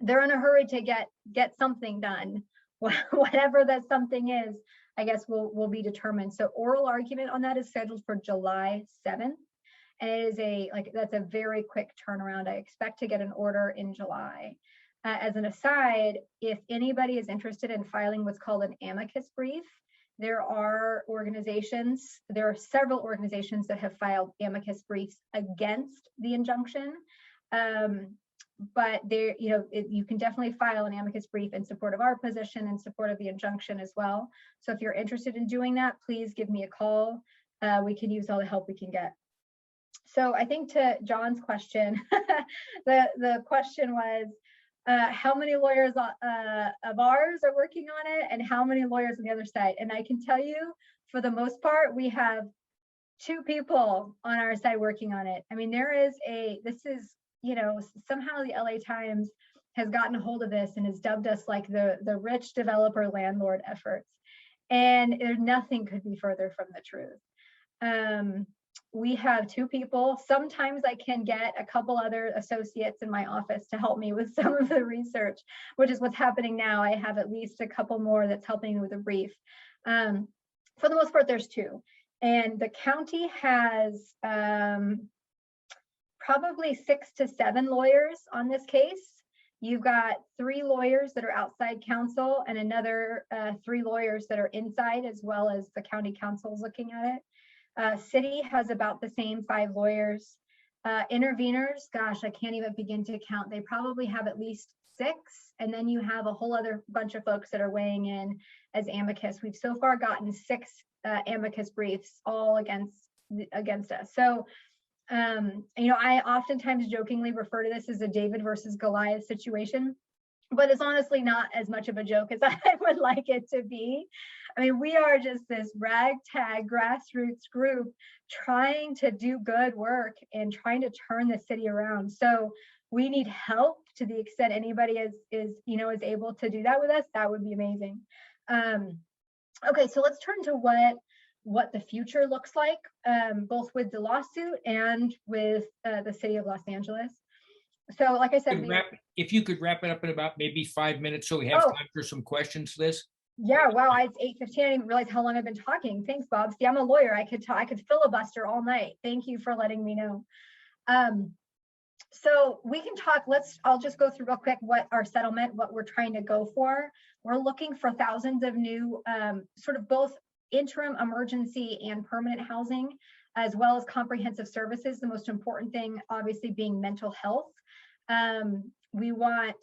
They're in a hurry to get something done. Whatever that something is, I guess will be determined. So oral argument on that is scheduled for July 7th. And it is that's a very quick turnaround. I expect to get an order in July. As an aside, if anybody is interested in filing what's called an amicus brief, there are several organizations that have filed amicus briefs against the injunction. But you can definitely file an amicus brief in support of our position, in support of the injunction as well. So if you're interested in doing that, please give me a call. We can use all the help we can get. So I think to John's question, the question was, how many lawyers of ours are working on it and how many lawyers on the other side? And I can tell you, for the most part, we have 2 people on our side working on it. I mean, somehow the LA Times has gotten a hold of this and has dubbed us like the rich developer landlord efforts. And nothing could be further from the truth. We have 2 people. Sometimes I can get a couple other associates in my office to help me with some of the research, which is what's happening now. I have at least a couple more that's helping me with a brief. For the most part, there's 2. And the county has probably 6 to 7 lawyers on this case. You've got 3 lawyers that are outside counsel and another 3 lawyers that are inside, as well as the county counsels looking at it. City has about the same 5 lawyers. Interveners, gosh, I can't even begin to count. They probably have at least 6. And then you have a whole other bunch of folks that are weighing in as amicus. We've so far gotten 6 amicus briefs all against us. So, I oftentimes jokingly refer to this as a David versus Goliath situation, but it's honestly not as much of a joke as I would like it to be. I mean, we are just this ragtag grassroots group trying to do good work and trying to turn the city around. So we need help to the extent anybody is able to do that with us. That would be amazing. Okay, so let's turn to what the future looks like, both with the lawsuit and with the city of Los Angeles. So like I said, if you could wrap it up in about maybe 5 minutes so we have time for some questions, Liz. Yeah, wow, it's 8:15. I didn't realize how long I've been talking. Thanks, Bob. See, I'm a lawyer. I could filibuster all night. Thank you for letting me know. So we can talk, I'll just go through real quick what we're trying to go for. We're looking for thousands of new sort of both interim, emergency, and permanent housing, as well as comprehensive services. The most important thing, obviously, being mental health. We want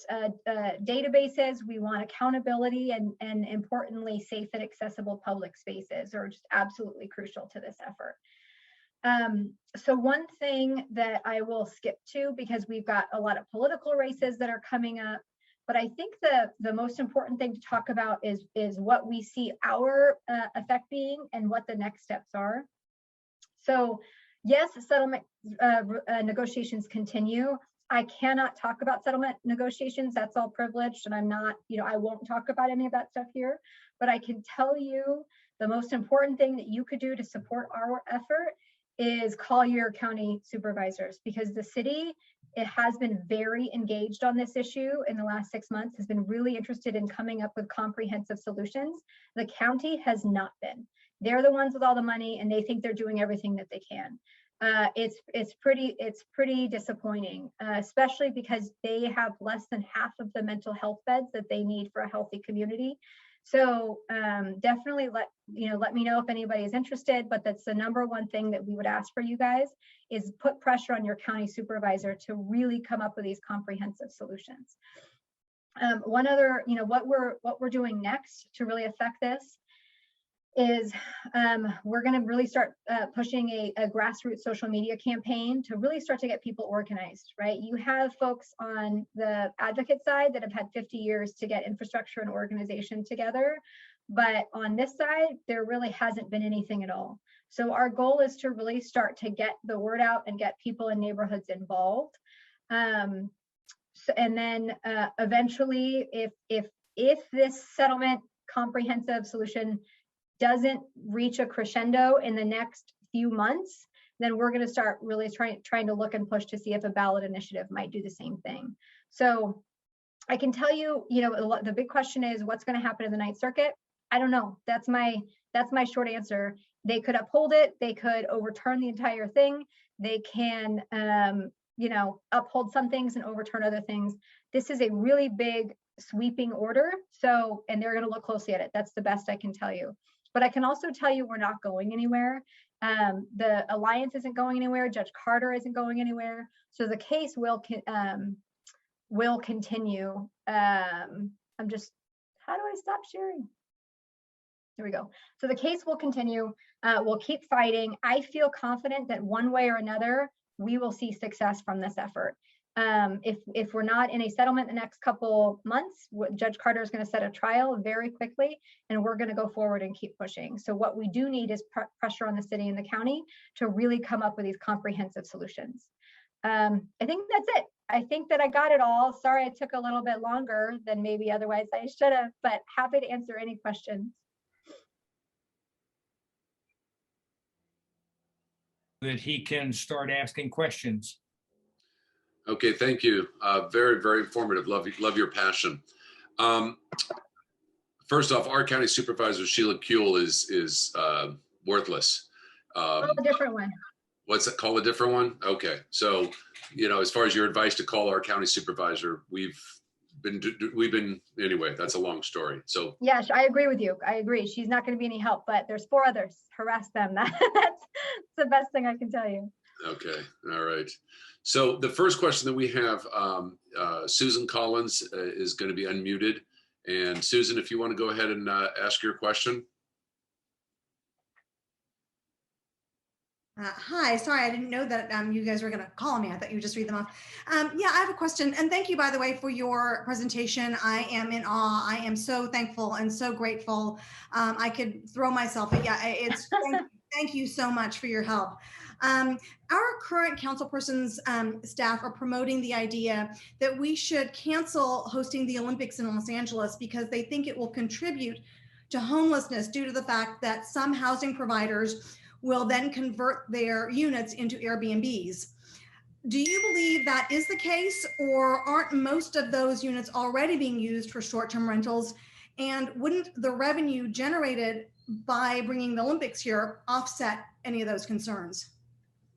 databases, we want accountability, and importantly, safe and accessible public spaces are just absolutely crucial to this effort. So one thing that I will skip to, because we've got a lot of political races that are coming up, but I think the most important thing to talk about is what we see our effect being and what the next steps are. So yes, settlement negotiations continue. I cannot talk about settlement negotiations. That's all privileged, and I'm not, I won't talk about any of that stuff here, but I can tell you the most important thing that you could do to support our effort is call your county supervisors, because the city, it has been very engaged on this issue in the last 6 months, has been really interested in coming up with comprehensive solutions. The county has not been. They're the ones with all the money, and they think they're doing everything that they can. It's pretty disappointing, especially because they have less than half of the mental health beds that they need for a healthy community. So definitely let me know if anybody is interested, but that's the number one thing that we would ask for you guys is put pressure on your county supervisor to really come up with these comprehensive solutions. One other, what we're doing next to really affect this is we're going to really start pushing a grassroots social media campaign to really start to get people organized, right? You have folks on the advocate side that have had 50 years to get infrastructure and organization together, but on this side, there really hasn't been anything at all. So our goal is to really start to get the word out and get people in neighborhoods involved. And then eventually, if this settlement comprehensive solution doesn't reach a crescendo in the next few months, then we're going to start really trying to look and push to see if a ballot initiative might do the same thing. So I can tell you, the big question is what's going to happen in the Ninth Circuit? I don't know. That's my short answer. They could uphold it. They could overturn the entire thing. They can, uphold some things and overturn other things. This is a really big sweeping order. So, and they're going to look closely at it. That's the best I can tell you. But I can also tell you we're not going anywhere. The alliance isn't going anywhere. Judge Carter isn't going anywhere. So the case will continue. How do I stop sharing? Here we go. So the case will continue. We'll keep fighting. I feel confident that one way or another, we will see success from this effort. If we're not in a settlement the next couple months, Judge Carter is going to set a trial very quickly, and we're going to go forward and keep pushing. So what we do need is pressure on the city and the county to really come up with these comprehensive solutions. I think that's it. I think that I got it all. Sorry, it took a little bit longer than maybe otherwise I should have, but happy to answer any questions. That he can start asking questions. Okay, thank you. Very, very informative. Love your passion. First off, our county supervisor, Sheila Kuehl, is worthless. A different one. What's it called? A different one? Okay. So, as far as your advice to call our county supervisor, we've been, anyway, that's a long story. So yes, I agree with you. I agree. She's not going to be any help, but there's 4 others. Harass them. That's the best thing I can tell you. Okay. All right. So the first question that we have, Susan Collins is going to be unmuted. And Susan, if you want to go ahead and ask your question. Hi, sorry, I didn't know that you guys were going to call me. I thought you would just read them off. Yeah, I have a question. And thank you, by the way, for your presentation. I am in awe. I am so thankful and so grateful. I could throw myself, but yeah, thank you so much for your help. Our current councilpersons staff are promoting the idea that we should cancel hosting the Olympics in Los Angeles because they think it will contribute to homelessness due to the fact that some housing providers will then convert their units into Airbnbs. Do you believe that is the case, or aren't most of those units already being used for short-term rentals? And wouldn't the revenue generated by bringing the Olympics here offset any of those concerns?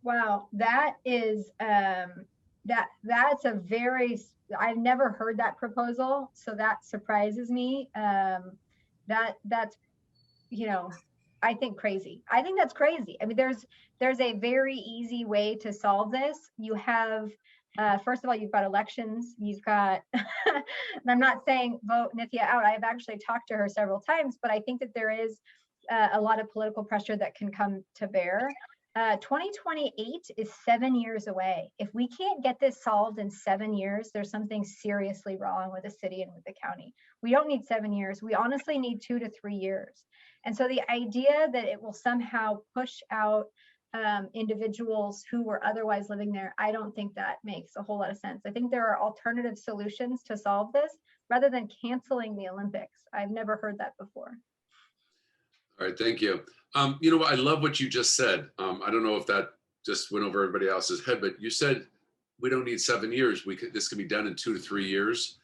Wow, that is that's a very, I've never heard that proposal, so that surprises me. That's, you know, I think crazy. I think that's crazy. I mean, there's a very easy way to solve this. You have, first of all, you've got elections. You've got, and I'm not saying vote Nithya out. I've actually talked to her several times, but I think that there is a lot of political pressure that can come to bear. 2028 is 7 years away. If we can't get this solved in 7 years, there's something seriously wrong with the city and with the county. We don't need 7 years. We honestly need 2 to 3 years. And so the idea that it will somehow push out individuals who were otherwise living there, I don't think that makes a whole lot of sense. I think there are alternative solutions to solve this rather than canceling the Olympics. I've never heard that before. All right, thank you. You know what, I love what you just said. I don't know if that just went over everybody else's head, but you said we don't need 7 years. This can be done in 2 to 3 years.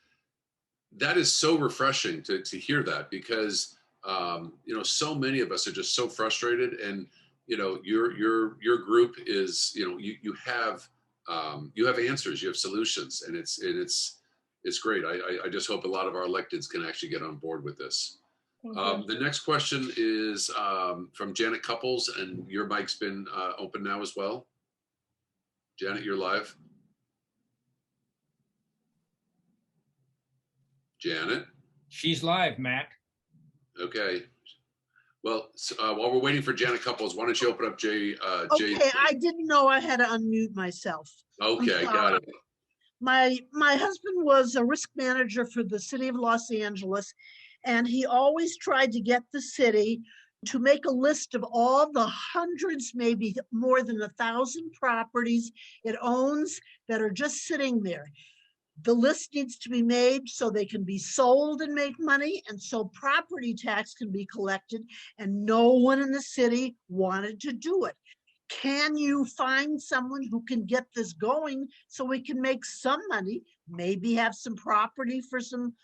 That is so refreshing to hear that, because you know, so many of us are just so frustrated, and you know, your group is, you know, you have answers, you have solutions, and it's great. I just hope a lot of our electeds can actually get on board with this. The next question is from Janet Couples, and your mic's been open now as well. Janet, you're live. Janet? She's live, Matt. Okay. Well, while we're waiting for Janet Couples, why don't you open up Jay? Okay, I didn't know I had to unmute myself. Okay, got it. My husband was a risk manager for the city of Los Angeles, and he always tried to get the city to make a list of all the hundreds, maybe more than 1,000 properties it owns that are just sitting there. The list needs to be made so they can be sold and make money, and so property tax can be collected, and no one in the city wanted to do it. Can you find someone who can get this going so we can make some money, maybe have some property for some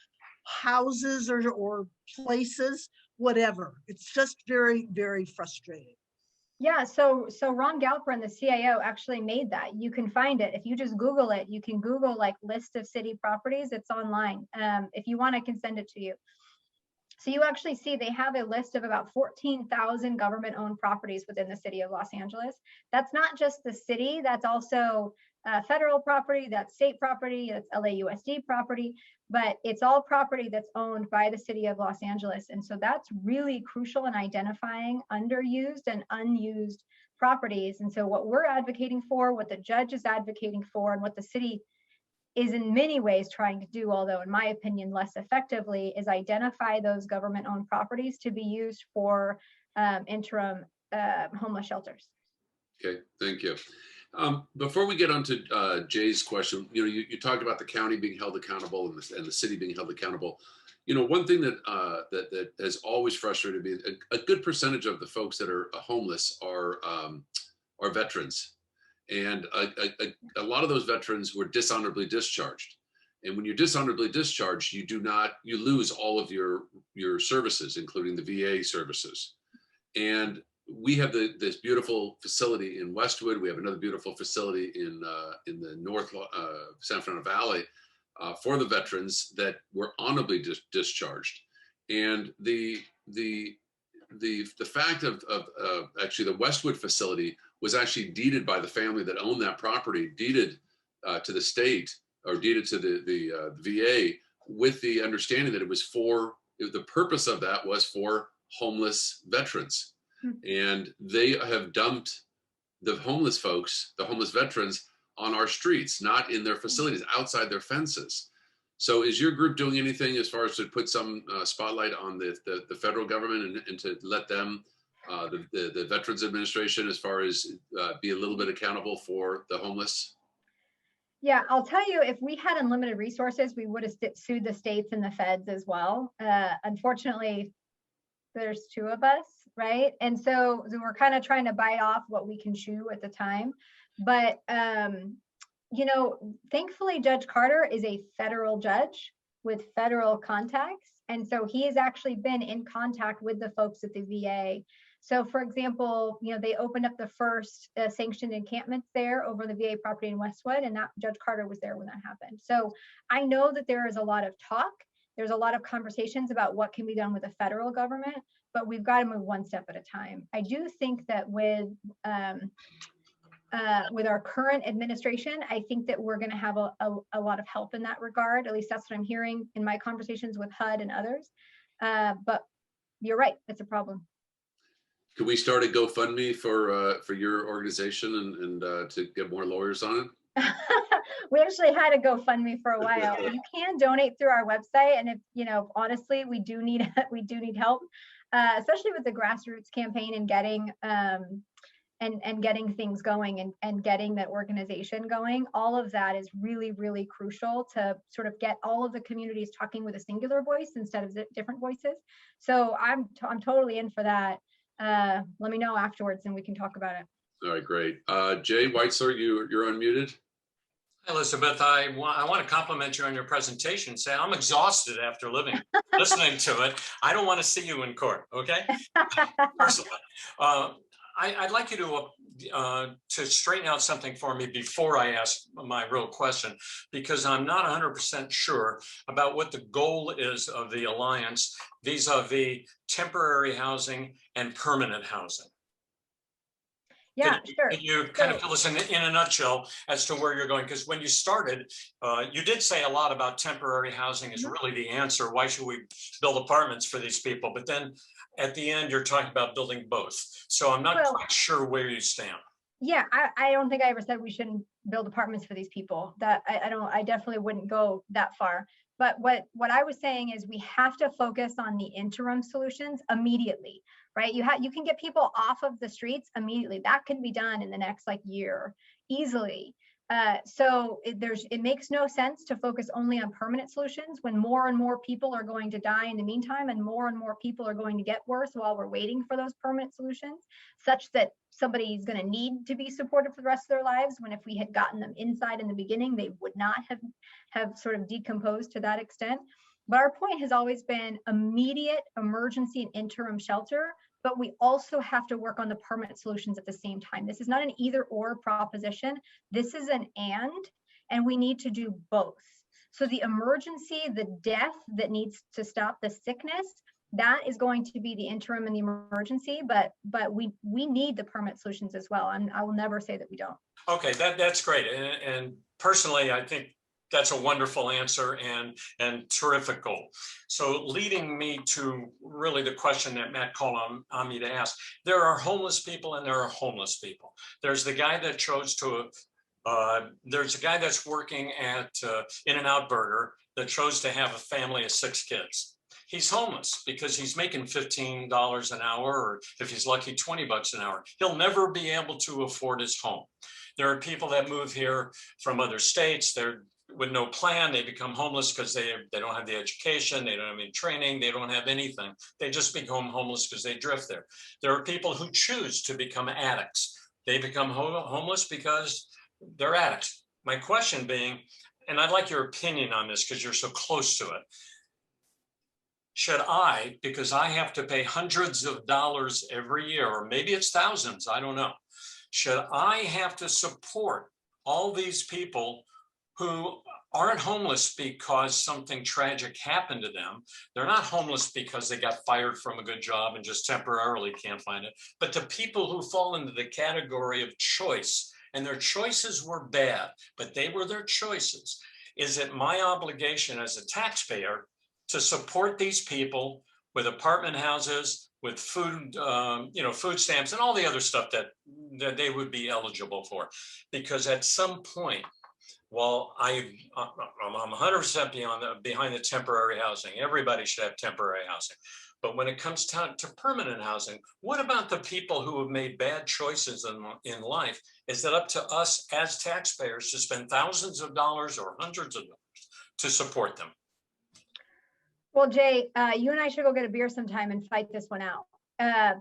houses or places, whatever? It's just very, very frustrating. Yeah, so Ron Galperin, the CIO, actually made that. You can find it. If you just Google it, you can Google like list of city properties. It's online. If you want, I can send it to you. So you actually see they have a list of about 14,000 government-owned properties within the city of Los Angeles. That's not just the city, that's also federal property, that's state property, that's LAUSD property, but it's all property that's owned by the city of Los Angeles. And so that's really crucial in identifying underused and unused properties. And so what we're advocating for, what the judge is advocating for, and what the city is in many ways trying to do, although in my opinion less effectively, is identify those government-owned properties to be used for interim homeless shelters. Okay, thank you. Before we get on to Jay's question, you know, you talked about the county being held accountable and the city being held accountable. You know, one thing that that has always frustrated me, a good percentage of the folks that are homeless are veterans. And a lot of those veterans were dishonorably discharged. And when you're dishonorably discharged, you lose all of your services, including the VA services. And we have this beautiful facility in Westwood. We have another beautiful facility in the North San Fernando Valley for the veterans that were honorably discharged. And the fact of actually the Westwood facility was actually deeded by the family that owned that property, deeded to the state or deeded to the VA, with the understanding that it was the purpose of that was for homeless veterans. And they have dumped the homeless folks, the homeless veterans, on our streets, not in their facilities, outside their fences. So is your group doing anything as far as to put some spotlight on the federal government and to let them the Veterans Administration as far as be a little bit accountable for the homeless? Yeah, I'll tell you, if we had unlimited resources, we would have sued the states and the feds as well. Unfortunately, there's two of us, right? And so we're kind of trying to bite off what we can chew at the time. But, you know, thankfully, Judge Carter is a federal judge with federal contacts. And so he has actually been in contact with the folks at the VA. So for example, you know, they opened up the first sanctioned encampments there over the VA property in Westwood, and that Judge Carter was there when that happened. So I know that there is a lot of talk. There's a lot of conversations about what can be done with the federal government, but we've got to move one step at a time. I do think that with our current administration, I think that we're going to have a lot of help in that regard. At least that's what I'm hearing in my conversations with HUD and others. But you're right, it's a problem. Can we start a GoFundMe for your organization and to get more lawyers on it? We actually had a GoFundMe for a while. You can donate through our website, and if you know, honestly, we do need help, especially with the grassroots campaign and getting and getting things going and getting that organization going. All of that is really, really crucial to sort of get all of the communities talking with a singular voice instead of different voices. So I'm totally in for that. Let me know afterwards and we can talk about it. All right, great. Jay Weitzer, you're unmuted. Hi, Elizabeth, I want to compliment you on your presentation. Say I'm exhausted after listening to it. I don't want to see you in court, okay? Personally, I'd like you to straighten out something for me before I ask my real question, because I'm not 100% sure about what the goal is of the Alliance vis-a-vis temporary housing and permanent housing. Yeah, sure. Can you kind of fill us in a nutshell as to where you're going? Because when you started, you did say a lot about temporary housing is really the answer. Why should we build apartments for these people? But then at the end, you're talking about building both. So I'm not quite sure where you stand. Yeah, I don't think I ever said we shouldn't build apartments for these people. That I definitely wouldn't go that far. But what I was saying is we have to focus on the interim solutions immediately, right? You can get people off of the streets immediately. That can be done in the next year easily. So it makes no sense to focus only on permanent solutions when more and more people are going to die in the meantime, and more people are going to get worse while we're waiting for those permanent solutions, such that somebody is going to need to be supported for the rest of their lives, when if we had gotten them inside in the beginning, they would not have sort of decomposed to that extent. But our point has always been immediate emergency and interim shelter, but we also have to work on the permanent solutions at the same time. This is not an either or proposition. This is an and we need to do both. So the emergency, the death that needs to stop the sickness, that is going to be the interim and the emergency, but we need the permanent solutions as well. And I will never say that we don't. Okay, that's great. And personally, I think that's a wonderful answer and terrific goal. So leading me to really the question that Matt called on me to ask. There are homeless people and there are homeless people. There's the guy that chose to, there's a guy that's working at In-N-Out Burger that chose to have a family of 6 kids. He's homeless because he's making $15 an hour, or if he's lucky, $20 an hour. He'll never be able to afford his home. There are people that move here from other states. They're with no plan. They become homeless because they don't have the education. They don't have any training. They don't have anything. They just become homeless because they drift there. There are people who choose to become addicts. They become homeless because they're addicts. My question being, and I'd like your opinion on this because you're so close to it. Should I, because I have to pay hundreds of dollars every year, or maybe it's thousands, I don't know. Should I have to support all these people who aren't homeless because something tragic happened to them? They're not homeless because they got fired from a good job and just temporarily can't find it. But the people who fall into the category of choice, and their choices were bad, but they were their choices. Is it my obligation as a taxpayer to support these people with apartment houses, with food, food stamps and all the other stuff that they would be eligible for? Because at some point, Well, I'm 100% behind the temporary housing. Everybody should have temporary housing. But when it comes to permanent housing, what about the people who have made bad choices in life? Is it up to us as taxpayers to spend thousands of dollars or hundreds of dollars to support them? Well, Jay, you and I should go get a beer sometime and fight this one out.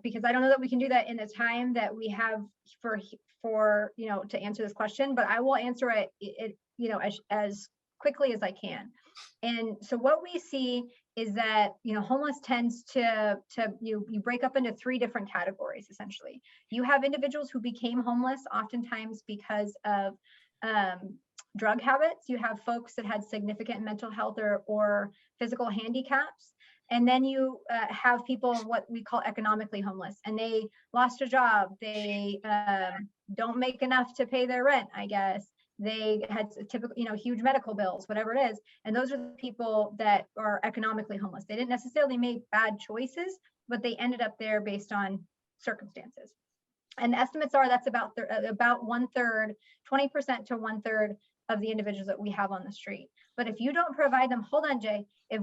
Because I don't know that we can do that in the time that we have for to answer this question, but I will answer it as quickly as I can. And so what we see is that homeless tends to you break up into three different categories. Essentially, you have individuals who became homeless oftentimes because of drug habits. You have folks that had significant mental health or physical handicaps. And then you have people what we call economically homeless, and they lost a job. They don't make enough to pay their rent, I guess. They had typical, huge medical bills, whatever it is. And those are the people that are economically homeless. They didn't necessarily make bad choices, but they ended up there based on circumstances. And the estimates are that's about 1/3, 20% to 1/3 of the individuals that we have on the street. But if you don't provide them, hold on, Jay, if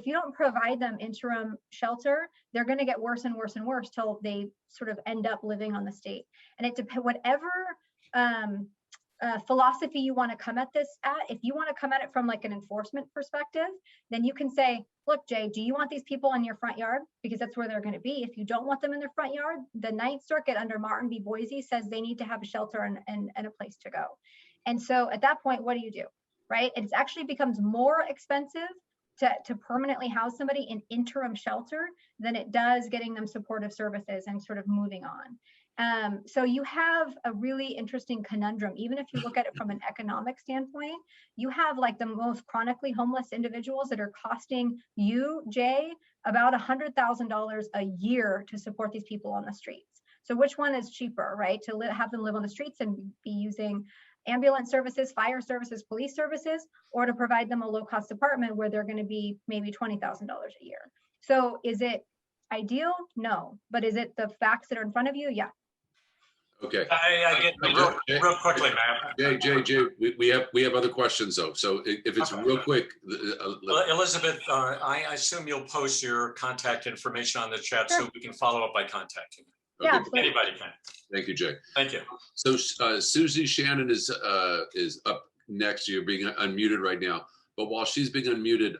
you don't provide them interim shelter, they're going to get worse and worse and worse till they sort of end up living on the state. And it depends, whatever philosophy you want to come at this at. If you want to come at it from like an enforcement perspective, then you can say, look, Jay, do you want these people in your front yard? Because that's where they're going to be. If you don't want them in their front yard, the Ninth Circuit under Martin v. Boise says they need to have a shelter and a place to go. And so at that point, what do? Right? It actually becomes more expensive to permanently house somebody in interim shelter than it does getting them supportive services and sort of moving on. So you have a really interesting conundrum. Even if you look at it from an economic standpoint, you have like the most chronically homeless individuals that are costing you, Jay, about $100,000 a year to support these people on the streets. So which one is cheaper, right? To have them live on the streets and be using ambulance services, fire services, police services, or to provide them a low-cost apartment where they're going to be maybe $20,000 a year. So is it ideal? No. But is it the facts that are in front of you? Yeah. Okay. I get real quickly, ma'am. Jay, we have other questions though. So if it's real quick. Elizabeth, I assume you'll post your contact information on the chat so we can follow up by contacting you. Yeah, okay. Anybody can. Thank you, Jay. Thank you. So Susie Shannon is up next. You're being unmuted right now. But while she's being unmuted,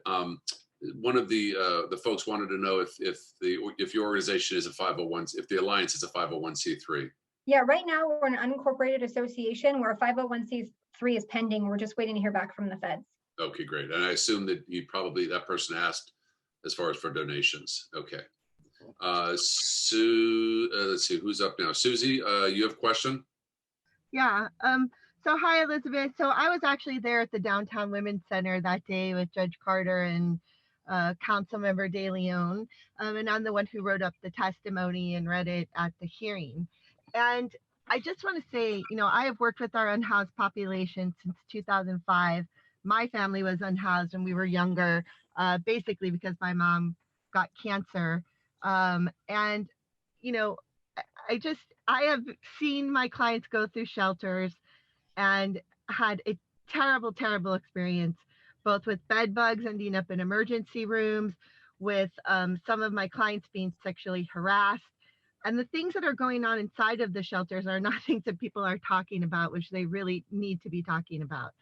one of the folks wanted to know if your organization is a 501, if the Alliance is a 501c3. Yeah, right now we're an unincorporated association where a 501c3 is pending. We're just waiting to hear back from the feds. Okay, great. And I assume that that person asked as far as for donations. Okay. Sue, let's see who's up now. Susie, you have a question? Yeah. So hi, Elizabeth. So I was actually there at the Downtown Women's Center that day with Judge Carter and Councilmember De Leon. And I'm the one who wrote up the testimony and read it at the hearing. And I just want to say, I have worked with our unhoused population since 2005. My family was unhoused when we were younger, basically because my mom got cancer. And, I have seen my clients go through shelters and had a terrible, terrible experience, both with bed bugs ending up in emergency rooms, with some of my clients being sexually harassed. And the things that are going on inside of the shelters are not things that people are talking about, which they really need to be talking about.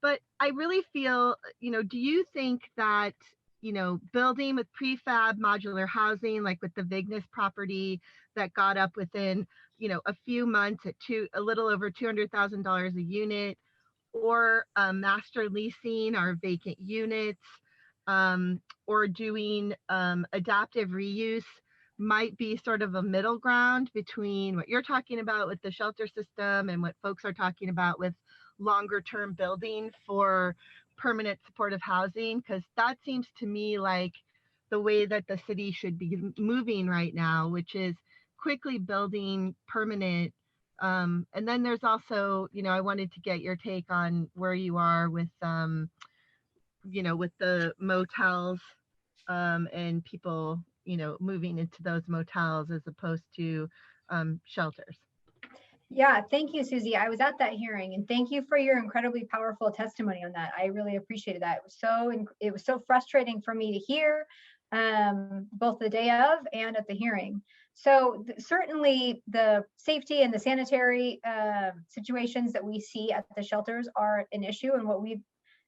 But I really feel, do you think that, building with prefab modular housing, like with the Vignes property that got up within, a few months at a little over $200,000 a unit, or master leasing our vacant units, or doing adaptive reuse might be sort of a middle ground between what you're talking about with the shelter system and what folks are talking about with longer term building for permanent supportive housing, because that seems to me like the way that the city should be moving right now, which is quickly building permanent. And then there's also, I wanted to get your take on where you are with, with the motels and people, moving into those motels as opposed to shelters. Yeah, thank you, Susie. I was at that hearing, and thank you for your incredibly powerful testimony on that. I really appreciated that. It was so frustrating for me to hear, both the day of and at the hearing. So certainly the safety and the sanitary situations that we see at the shelters are an issue, and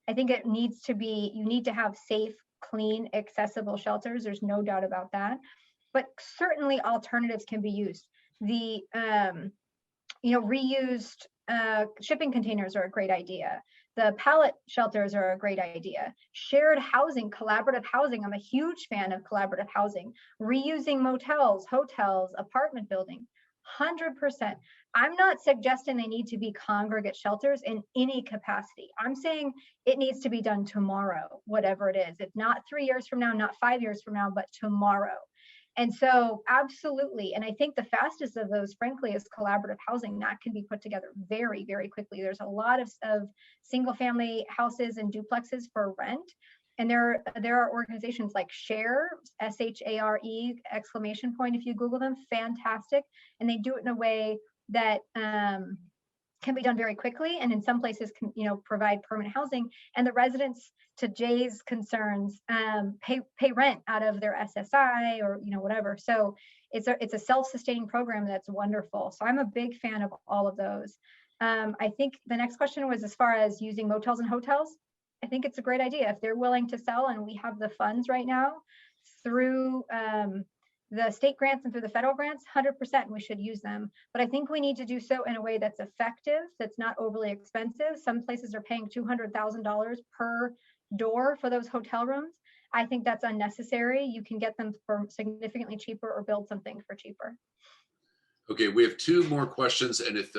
I think it needs to be, you need to have safe, clean, accessible shelters. There's no doubt about that. But certainly alternatives can be used. The reused shipping containers are a great idea. The pallet shelters are a great idea. Shared housing, collaborative housing. I'm a huge fan of collaborative housing. Reusing motels, hotels, apartment buildings, 100%. I'm not suggesting they need to be congregate shelters in any capacity. I'm saying it needs to be done tomorrow, whatever it is. It's not 3 years from now, not 5 years from now, but tomorrow. And so absolutely. And I think the fastest of those, frankly, is collaborative housing. That can be put together very, very quickly. There's a lot of single family houses and duplexes for rent. And there are organizations like Share, SHARE, exclamation point, if you Google them, fantastic. And they do it in a way that can be done very quickly. And in some places can, provide permanent housing. And the residents, to Jay's concerns, pay rent out of their SSI or whatever. So it's a self-sustaining program that's wonderful. So I'm a big fan of all of those. I think the next question was as far as using motels and hotels. I think it's a great idea if they're willing to sell, and we have the funds right now through the state grants and through the federal grants, 100% we should use them. But I think we need to do so in a way that's effective, that's not overly expensive. Some places are paying $200,000 per door for those hotel rooms. I think that's unnecessary. You can get them for significantly cheaper or build something for cheaper. Okay, we have two more questions, and if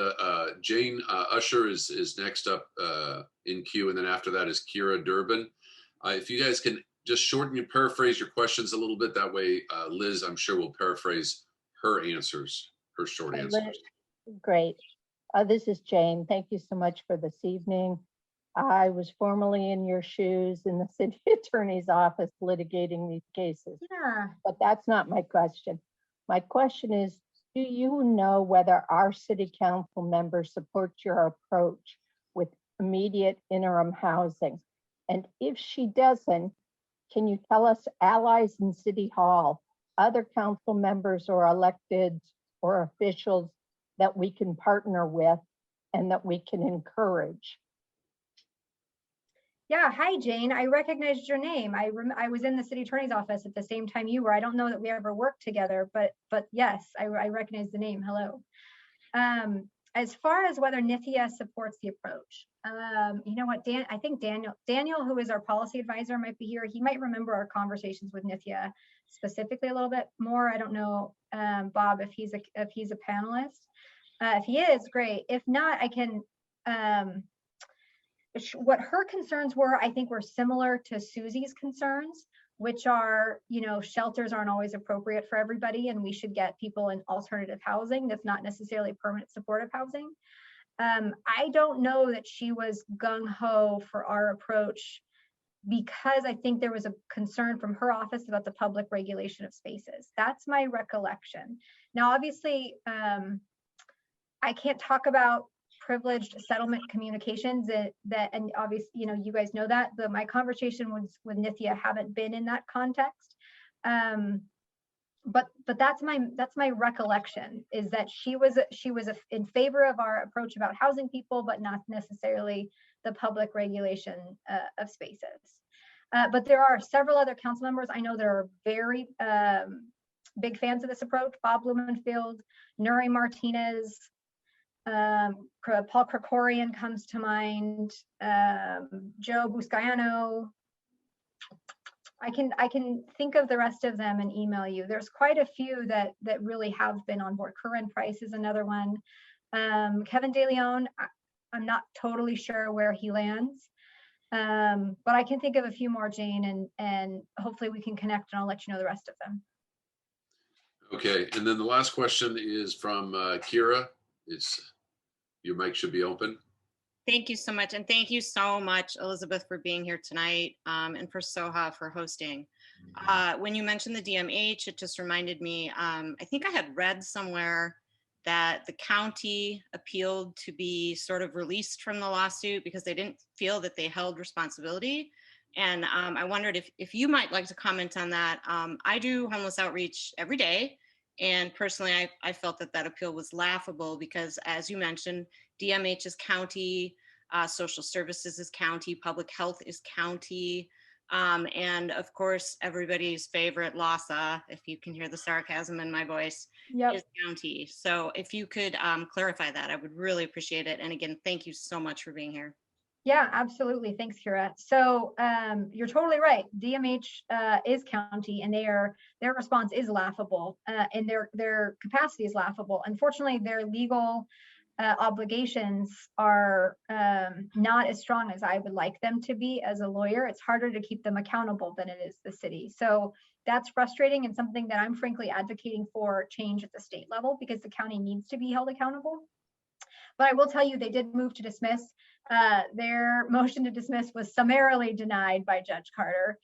Jane Usher is next up in queue, and then after that is Kira Durbin. If you guys can just shorten and paraphrase your questions a little bit, that way Liz, I'm sure, will paraphrase her answers, her short answers. Great. This is Jane. Thank you so much for this evening. I was formerly in your shoes in the city attorney's office litigating these cases. Yeah. But that's not my question. My question is, do you know whether our city council member supports your approach with immediate interim housing? And if she doesn't, can you tell us, allies in City Hall, other council members or electeds or officials that we can partner with and that we can encourage? Yeah, hi Jane. I recognized your name. I was in the city attorney's office at the same time you were. I don't know that we ever worked together, but yes, I recognize the name. Hello. As far as whether NITHIA supports the approach, you know what, I think Daniel, who is our policy advisor, might be here. He might remember our conversations with NITHIA specifically a little bit more. I don't know, Bob, if he's a panelist. If he is, great. If not, I can. What her concerns were, I think, were similar to Susie's concerns, which are, shelters aren't always appropriate for everybody, and we should get people in alternative housing that's not necessarily permanent supportive housing. I don't know that she was gung-ho for our approach because I think there was a concern from her office about the public regulation of spaces. That's my recollection. Now, obviously, I can't talk about privileged settlement communications and obviously, you guys know that my conversation with NITHIA haven't been in that context. But that's my recollection, is that she was in favor of our approach about housing people, but not necessarily the public regulation of spaces. But there are several other council members I know that are very big fans of this approach. Bob Blumenfield, Nuri Martinez, Paul Krikorian comes to mind, Joe Buscaiano. I can think of the rest of them and email you. There's quite a few that really have been on board. Curran Price is another one. Kevin De Leon, I'm not totally sure where he lands, but I can think of a few more, Jane, and hopefully we can connect and I'll let you know the rest of them. Okay, and then the last question is from Kira. Your mic should be open. Thank you so much. And thank you so much, Elizabeth, for being here tonight, and for SOHA for hosting. When you mentioned the DMH, it just reminded me, I think I had read somewhere that the county appealed to be sort of released from the lawsuit because they didn't feel that they held responsibility. And I wondered if you might like to comment on that. I do homeless outreach every day. And personally, I felt that that appeal was laughable because, as you mentioned, DMH is county, social services is county, public health is county. And of course, everybody's favorite LAHSA, if you can hear the sarcasm in my voice, is county. So if you could clarify that, I would really appreciate it. And again, thank you so much for being here. Yeah, absolutely. Thanks, Kira. So you're totally right. DMH is county, and their response is laughable, and their capacity is laughable. Unfortunately, their legal obligations are not as strong as I would like them to be as a lawyer. It's harder to keep them accountable than it is the city. So that's frustrating, and something that I'm frankly advocating for change at the state level, because the county needs to be held accountable. But I will tell you, they did move to dismiss. Their motion to dismiss was summarily denied by Judge Carter.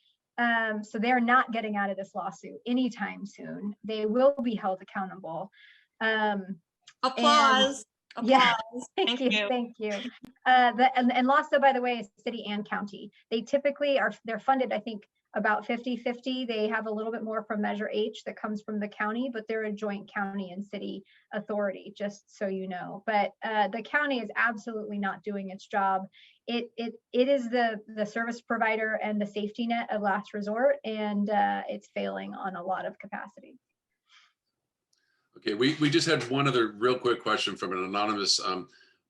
So they're not getting out of this lawsuit anytime soon. They will be held accountable. Applause. Yeah, Thank you. Thank you. And LAHSA, by the way, is city and county. They typically they're funded, I think, about 50-50. They have a little bit more from Measure H that comes from the county, but they're a joint county and city authority, just so you know. But the county is absolutely not doing its job. It is the service provider and the safety net of last resort, and it's failing on a lot of capacity. Okay, we just had one other real quick question from an anonymous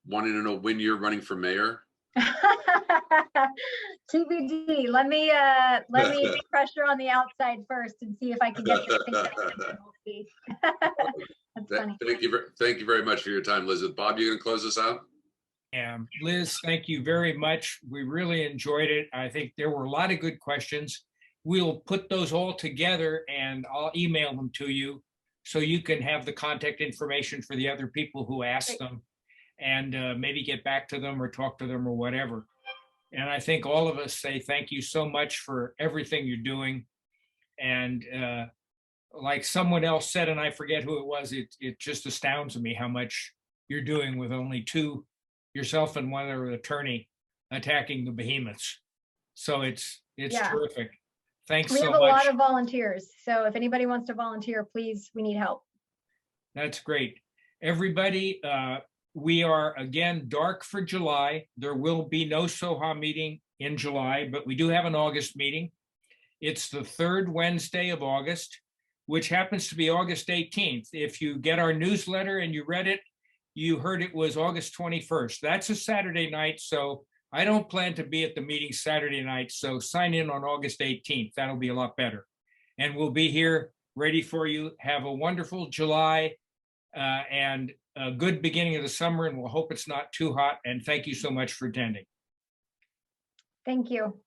wanting to know when you're running for mayor. TBD. Let me put pressure on the outside first and see if I can get your attention. We'll see. That's funny. Thank you very much for your time, Elizabeth. Bob, you gonna close us out? Liz, thank you very much. We really enjoyed it. I think there were a lot of good questions. We'll put those all together and I'll email them to you so you can have the contact information for the other people who asked them, and maybe get back to them or talk to them or whatever. And I think all of us say thank you so much for everything you're doing. And like someone else said, and I forget who it was, it just astounds me how much you're doing with only two, yourself and one other attorney, attacking the behemoths. So it's terrific. Thanks so much. We have a lot of volunteers. So if anybody wants to volunteer, please, we need help. That's great. Everybody, we are again dark for July. There will be no SOHA meeting in July, but we do have an August meeting. It's the third Wednesday of August, which happens to be August 18th. If you get our newsletter and you read it, you heard it was August 21st. That's a Saturday night, so I don't plan to be at the meeting Saturday night, so sign in on August 18th. That'll be a lot better. And we'll be here ready for you. Have a wonderful July and a good beginning of the summer, and we'll hope it's not too hot. And thank you so much for attending. Thank you.